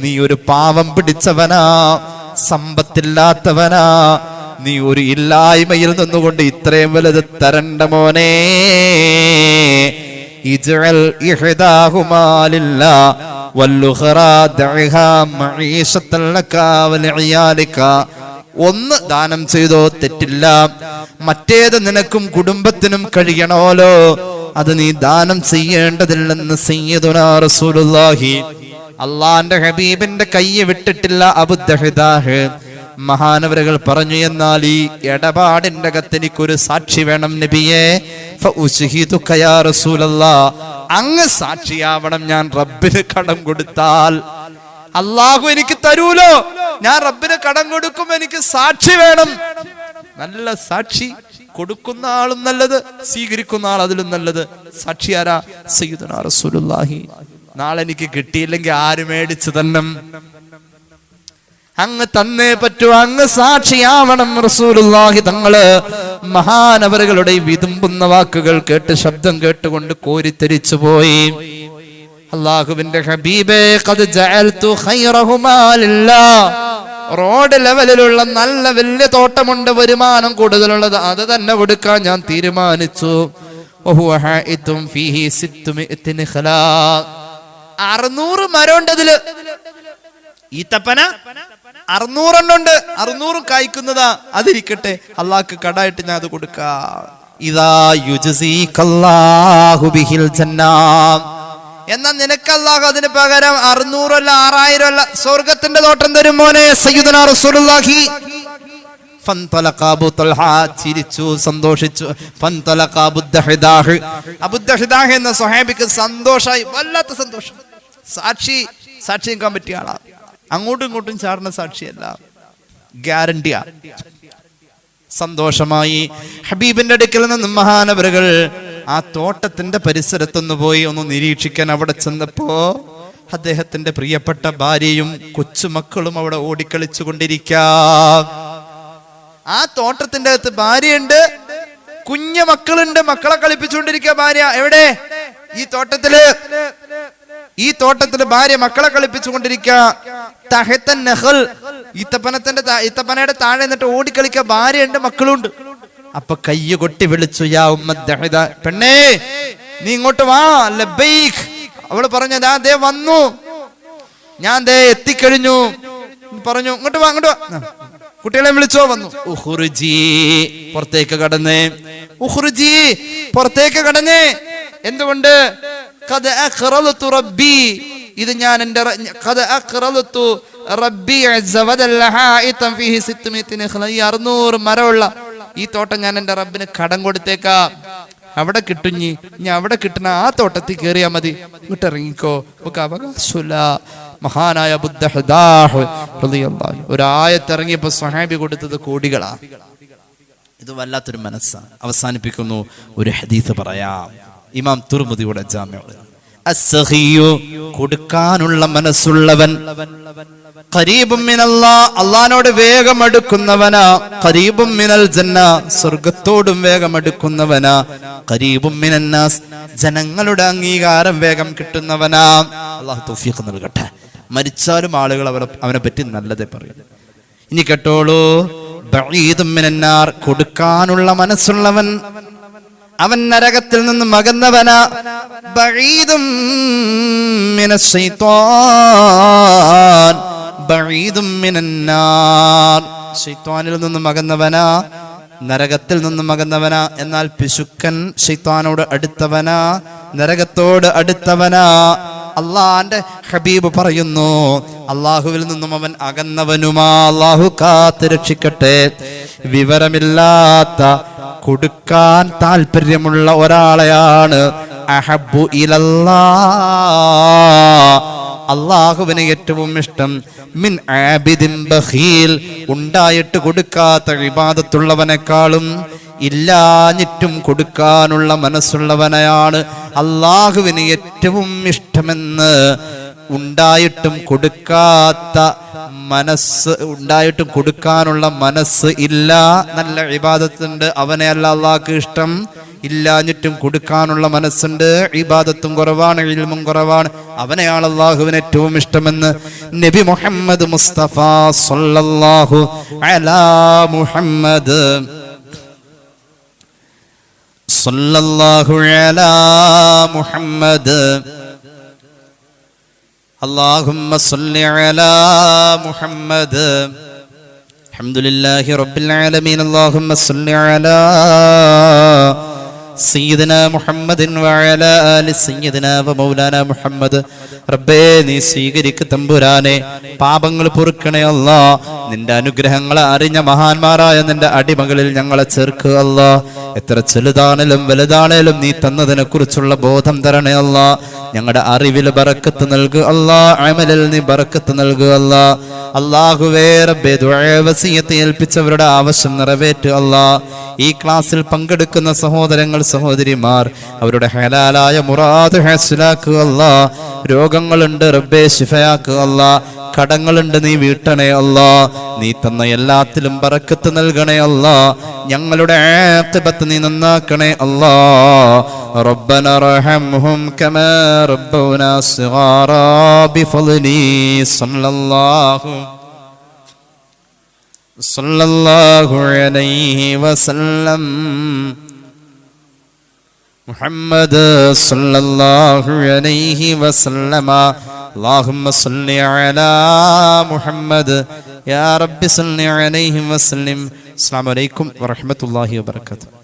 നീ ഒരു പാവം പിടിച്ചവനാ, സമ്പത്തില്ലാത്തവനാ, നീ ഒരു ഇല്ലായ്മയിൽ നിന്നുകൊണ്ട് ഇത്രയും വലുത് തരണ്ട മോനെ. ഇജ്അൽ ഇഹ്ദാഹുമാ ലില്ലാ വൽഉഖറാ ദഅഹാ മഈശത്തൻ ലക വലിഇയാലിക. ഒന്ന് ദാനം ചെയ്തോ തെറ്റില്ല, മറ്റേത് നിനക്കും കുടുംബത്തിനും കഴിയണമല്ലോ, അത് നീ ദാനം ചെയ്യേണ്ടതില്ലെന്ന് സയ്യിദുനാ റസൂലുള്ളാഹി. അള്ളാന്റെ ഹബീബിന്റെ കൈ വിട്ടിട്ടില്ല അബൂദ്ദഹ്ദാഹ്. മഹാനവരുകൾ പറഞ്ഞു, എന്നാൽ ഈ ഇടപാടിന്റെ അകത്ത് എനിക്കൊരു സാക്ഷി വേണം നബിയെ. ഫഉശ്ഹിദുക യാ റസൂലല്ലാഹ്, അങ്ങ് സാക്ഷിയാവണം. ഞാൻ റബ്ബിന് കടം കൊടുത്താൽ അള്ളാഹു എനിക്ക് തരൂലോ, ഞാൻ റബ്ബിന് കടം കൊടുക്കുമ്പോ എനിക്ക് സാക്ഷി വേണം. നല്ല സാക്ഷി, കൊടുക്കുന്ന ആളും നല്ലത്, സ്വീകരിക്കുന്ന ആൾ അതിലും നല്ലത്. സാക്ഷി ആരാ? സയ്യിദുനാ റസൂലുള്ളാഹി. നാളെ എനിക്ക് കിട്ടിയില്ലെങ്കിൽ ആര് മേടിച്ചു തന്നെ? അങ്ങ് തന്നേ പറ്റൂ, അങ്ങ് സാക്ഷിയാവണം. റസൂലുള്ളാഹി തങ്ങള് മഹാനവറുകളുടെ വിതുമ്പുന്ന വാക്കുകൾ കേട്ട്, ശബ്ദം കേട്ടുകൊണ്ട് കോരിത്തരിച്ചു പോയി. അല്ലാഹുവിന്റെ ഹബീബേ, ഖദ് ജഅൽതു ഖൈറഹുമാ ലില്ലാഹ്, റോഡ് ലെവലിലുള്ള നല്ല വലിയ തോട്ടമുണ്ട്, വരുമാനം കൂടുതലുള്ളത്, അത് തന്നെ കൊടുക്കാൻ ഞാൻ തീരുമാനിച്ചു. വഹുവ ഹാഇതും ഫീഹി 600 ഖലാഖ്, 600 മരമുണ്ട് അതില്. ഈത്തപ്പന 600 എണ്ണം ഉണ്ട്, 600 കായ്ക്കുന്നതാ. അതിരിക്കട്ടെ, അള്ളാഹ്ക്ക് കടായിട്ട് ഞാൻ അത് കൊടുക്കാം. ഇദാ യുജ്സീകല്ലാഹു ബിഹിൽ ജന്നാ, എന്നാ നിനക്ക് അല്ലാഹു അതിന് പകരം 600 അല്ല 6000 അല്ല സ്വർഗത്തിന്റെ തോട്ടം തരും മോനെ. സയ്യിദുനാ റസൂലുള്ളാഹി. ഫന്തലഖ അബൂ തൽഹ, ചിരിച്ചു, സന്തോഷിച്ചു. ഫന്തലഖ അബൂദ്ദഹ്ദാഹ്, അബൂദ്ദഹ്ദാഹ് എന്ന സ്വഹാബിക്ക് സന്തോഷായി, വല്ലാത്ത സന്തോഷം. സാക്ഷി നിൽക്കാൻ പറ്റിയ ആളാ, അങ്ങോട്ടും ഇങ്ങോട്ടും ചാടുന്ന സാക്ഷിയല്ല, ഗ്യാരണ്ടിയാ. സന്തോഷമായി. ഹബീബിന്റെ അടുക്കൽ നിന്ന് മഹാനവറുകൾ ആ തോട്ടത്തിന്റെ പരിസരത്തൊന്ന് പോയി ഒന്ന് നിരീക്ഷിക്കാൻ അവിടെ ചെന്നപ്പോ അദ്ദേഹത്തിന്റെ പ്രിയപ്പെട്ട ഭാര്യയും കൊച്ചുമക്കളും അവിടെ ഓടിക്കളിച്ചു കൊണ്ടിരിക്കാം. ആ തോട്ടത്തിന്റെ അകത്ത് ഭാര്യയുണ്ട്, കുഞ്ഞു മക്കളുണ്ട്, മക്കളെ കളിപ്പിച്ചുകൊണ്ടിരിക്കുക ഭാര്യ. എവിടെ? ഈ തോട്ടത്തില് ഭാര്യ മക്കളെ കളിപ്പിച്ചുകൊണ്ടിരിക്കുക. ഈത്തപ്പനയുടെ താഴെ നിന്നിട്ട് ഓടിക്കളിക്കുക, ഭാര്യയുണ്ട്, മക്കളുണ്ട്. അപ്പൊ കയ്യ് കൊട്ടി വിളിച്ചു, യാ ഉമ്മദ്ദഹിദ, പെണ്ണേ നീ ഇങ്ങോട്ട് വാ, ലബ്ബൈക്. അവള് പറഞ്ഞു, ദേ വന്നു, ഞാൻ ദേ എത്തിക്കഴിഞ്ഞു പറഞ്ഞു. ഇങ്ങോട്ട് വാ, ഇങ്ങോട്ട് വാ. കുട്ടികളെ വിളിച്ചോ? വന്നു. ഉഖ്റുജി, പുറത്തേക്ക് കടന്നേ. ഉഖ്റുജി, പുറത്തേക്ക് കടന്നേ. എന്തുകൊണ്ട്? ഖദ് അഖ്റലതു റബ്ബി, ഇത് ഞാൻ എൻ്റെ ഖദ് അഖ്റലതു റബ്ബി അസ്സ വജല്ല ഹായിതൻ ഫീഹി 600 നഖ്ല, 600 മരമുള്ള ഈ തോട്ടം ഞാൻ എൻ്റെ റബ്ബിന് കടം കൊടുത്തേക്കാം. അവിടെ കിട്ടുഞ്ഞി, ഇനി അവിടെ കിട്ടുന്ന ആ തോട്ടത്തിൽ കയറിയാ മതി, ഇങ്ങോട്ട് ഇറങ്ങിക്കോ, നമുക്ക് അവകാശമില്ല. മഹാനായ ബുദ്ധഹദാഹ് റളിയല്ലാഹു ഒരു ആയത്തിറങ്ങിയപ്പോ സ്വഹാബി കൊടുത്തത് കോടികളാ. ഇത് വല്ലാത്തൊരു മനസ്സാണ്. അവസാനിപ്പിക്കുന്നു, ഒരു ഹദീസ് പറയാം. ഇമാം തുർമുദിയുടെ ജാമിഉ, അസ്സഖിയു, കൊടുക്കാനുള്ള മനസ്സുള്ളവൻ, ഖരീബും മിനല്ലാഹ്, അല്ലാഹുവോട് വേഗം അടുക്കുന്നവനാ, ഖരീബും മിനൽ ജന്ന, സ്വർഗ്ഗത്തോടും വേഗം അടുക്കുന്നവനാ, ഖരീബും മിനന്നാസ്, ജനങ്ങളുടെ അംഗീകാരം വേഗം കിട്ടുന്നവനാ. അല്ലാഹു തൗഫീഖ് നൽകട്ടെ. മരിച്ചാലും ആളുകൾ അവനെ പറ്റി നല്ലതേ പറയും. ഇനി കേട്ടോളൂ, ബഈദും മിനന്നാർ, കൊടുക്കാനുള്ള മനസ്സുള്ളവൻ, അവൻ നരകത്തിൽ നിന്നും അകന്നവനാ. ബഈദും മിനശ് ശൈത്വാൻ, ബഈദും മിനന്നാർ, ശൈത്വാനിൽ നിന്നും അകന്നവനാ, നരകത്തിൽ നിന്നും അകന്നവനാ. എന്നാൽ പിശുക്കൻ ശൈത്വാനോട് അടുത്തവനാ, നരകത്തോട് അടുത്തവനാ. അള്ളാന്റെ ഹബീബ് പറയുന്നു, അള്ളാഹുവിൽ നിന്നും അവൻ അകന്നവനുമാ. അള്ളാഹു കാത്ത് രക്ഷിക്കട്ടെ. വിവരമില്ലാത്ത, കൊടുക്കാൻ താല്പര്യമുള്ള ഒരാളെയാണ് അഹബ്ബു ഇലല്ലാഹ്, അള്ളാഹുവിന് ഏറ്റവും ഇഷ്ടം, മിൻ ആബിദിൻ ബഖീൽ, ഉണ്ടായിട്ട് കൊടുക്കാത്ത ഇബാദത്തുള്ളവനേക്കാളും ഇല്ലാഞ്ഞിട്ടും കൊടുക്കാനുള്ള മനസ്സുള്ളവനെയാണ് അള്ളാഹുവിന് ഏറ്റവും ഇഷ്ടമെന്ന്. ഉണ്ടായിട്ടും കൊടുക്കാത്ത മനസ്സ്, ഉണ്ടായിട്ടും കൊടുക്കാനുള്ള മനസ്സ് ഇല്ല, നല്ല ഇബാദത്തുണ്ട്, അവനെ അല്ല അള്ളാഹ്ക്ക് ഇഷ്ടം. ഇല്ലാഞ്ഞിട്ടും കൊടുക്കാനുള്ള മനസ്സുണ്ട്, ഇബാദത്തും കുറവാണ്, ഇൽമും കുറവാണ്, അവനെയാണ് അള്ളാഹുവിന് ഏറ്റവും ഇഷ്ടമെന്ന് നബി മുഹമ്മദ് മുസ്തഫ സല്ലല്ലാഹു അലാ മുഹമ്മദ് സല്ലല്ലാഹു അലാ മുഹമ്മദ്. അല്ലാഹുമ്മ സല്ലി അലാ മുഹമ്മദ്. അൽഹംദുലില്ലാഹി റബ്ബിൽ ആലമീൻ. അല്ലാഹുമ്മ സല്ലി അലാ സയ്യിദനാ മുഹമ്മദിൻ വഅലാ ആലി സയ്യിദനാ വമൗലാനാ മുഹമ്മദ്. റബ്ബേ, നീ സ്വീകരിക്ക് തമ്പുരാനെ, പാപങ്ങൾ പൊറുക്കണേ അല്ലാ. നിന്റെ അനുഗ്രഹങ്ങളെ അറിഞ്ഞ മഹാന്മാരായ നിന്റെ അടിമകളിൽ ഞങ്ങളെ ചേർക്ക് അല്ലാ. എത്ര ചെറുതാണേലും വലുതാണേലും നീ തന്നതിനെ കുറിച്ചുള്ള ബോധം തരണേ അല്ലാ. ഞങ്ങളുടെ അറിവിൽ ബറക്കത്ത് നൽകുക അല്ലാ, അമലിൽ നീ ബറക്കത്ത് നൽകുക അല്ലാ. അല്ലാഹുവേ റബ്ബേ, ദുആ വസിയത്ത് ഏൽപ്പിച്ചവരുടെ ആവശ്യം നിറവേറ്റുക അല്ലാ. ഈ ക്ലാസ്സിൽ പങ്കെടുക്കുന്ന സഹോദരങ്ങൾ സഹോദരിമാർ അവരുടെ ഹലാലായ മുറാദ് ഹാസിലാക്കുക അല്ലാ. രോഗങ്ങളുണ്ട് റബ്ബേ, ശിഫയാക്കുക അല്ലാ. കടങ്ങളുണ്ട്, നീ വീട്ടണേ അല്ലാ. നീ തന്ന എല്ലാത്തിലും ബറക്കത്ത് നൽകണേ അല്ലാ. ഞങ്ങളുടെ ആഖിബത്ത് നീ നന്നാക്കണേ അല്ലാ. റബ്ബന റഹംഹും കമാ റബ്ബൗനാ സിഗാറാ ബിഫളനി സല്ലല്ലാഹു അലൈഹി വസല്ലം. മുഹമ്മദ് സല്ലല്ലാഹു അലൈഹി വസല്ലമ. اللهم صل على محمد يا رب صل عليه وسلم. السلام عليكم ورحمة الله وبركاته.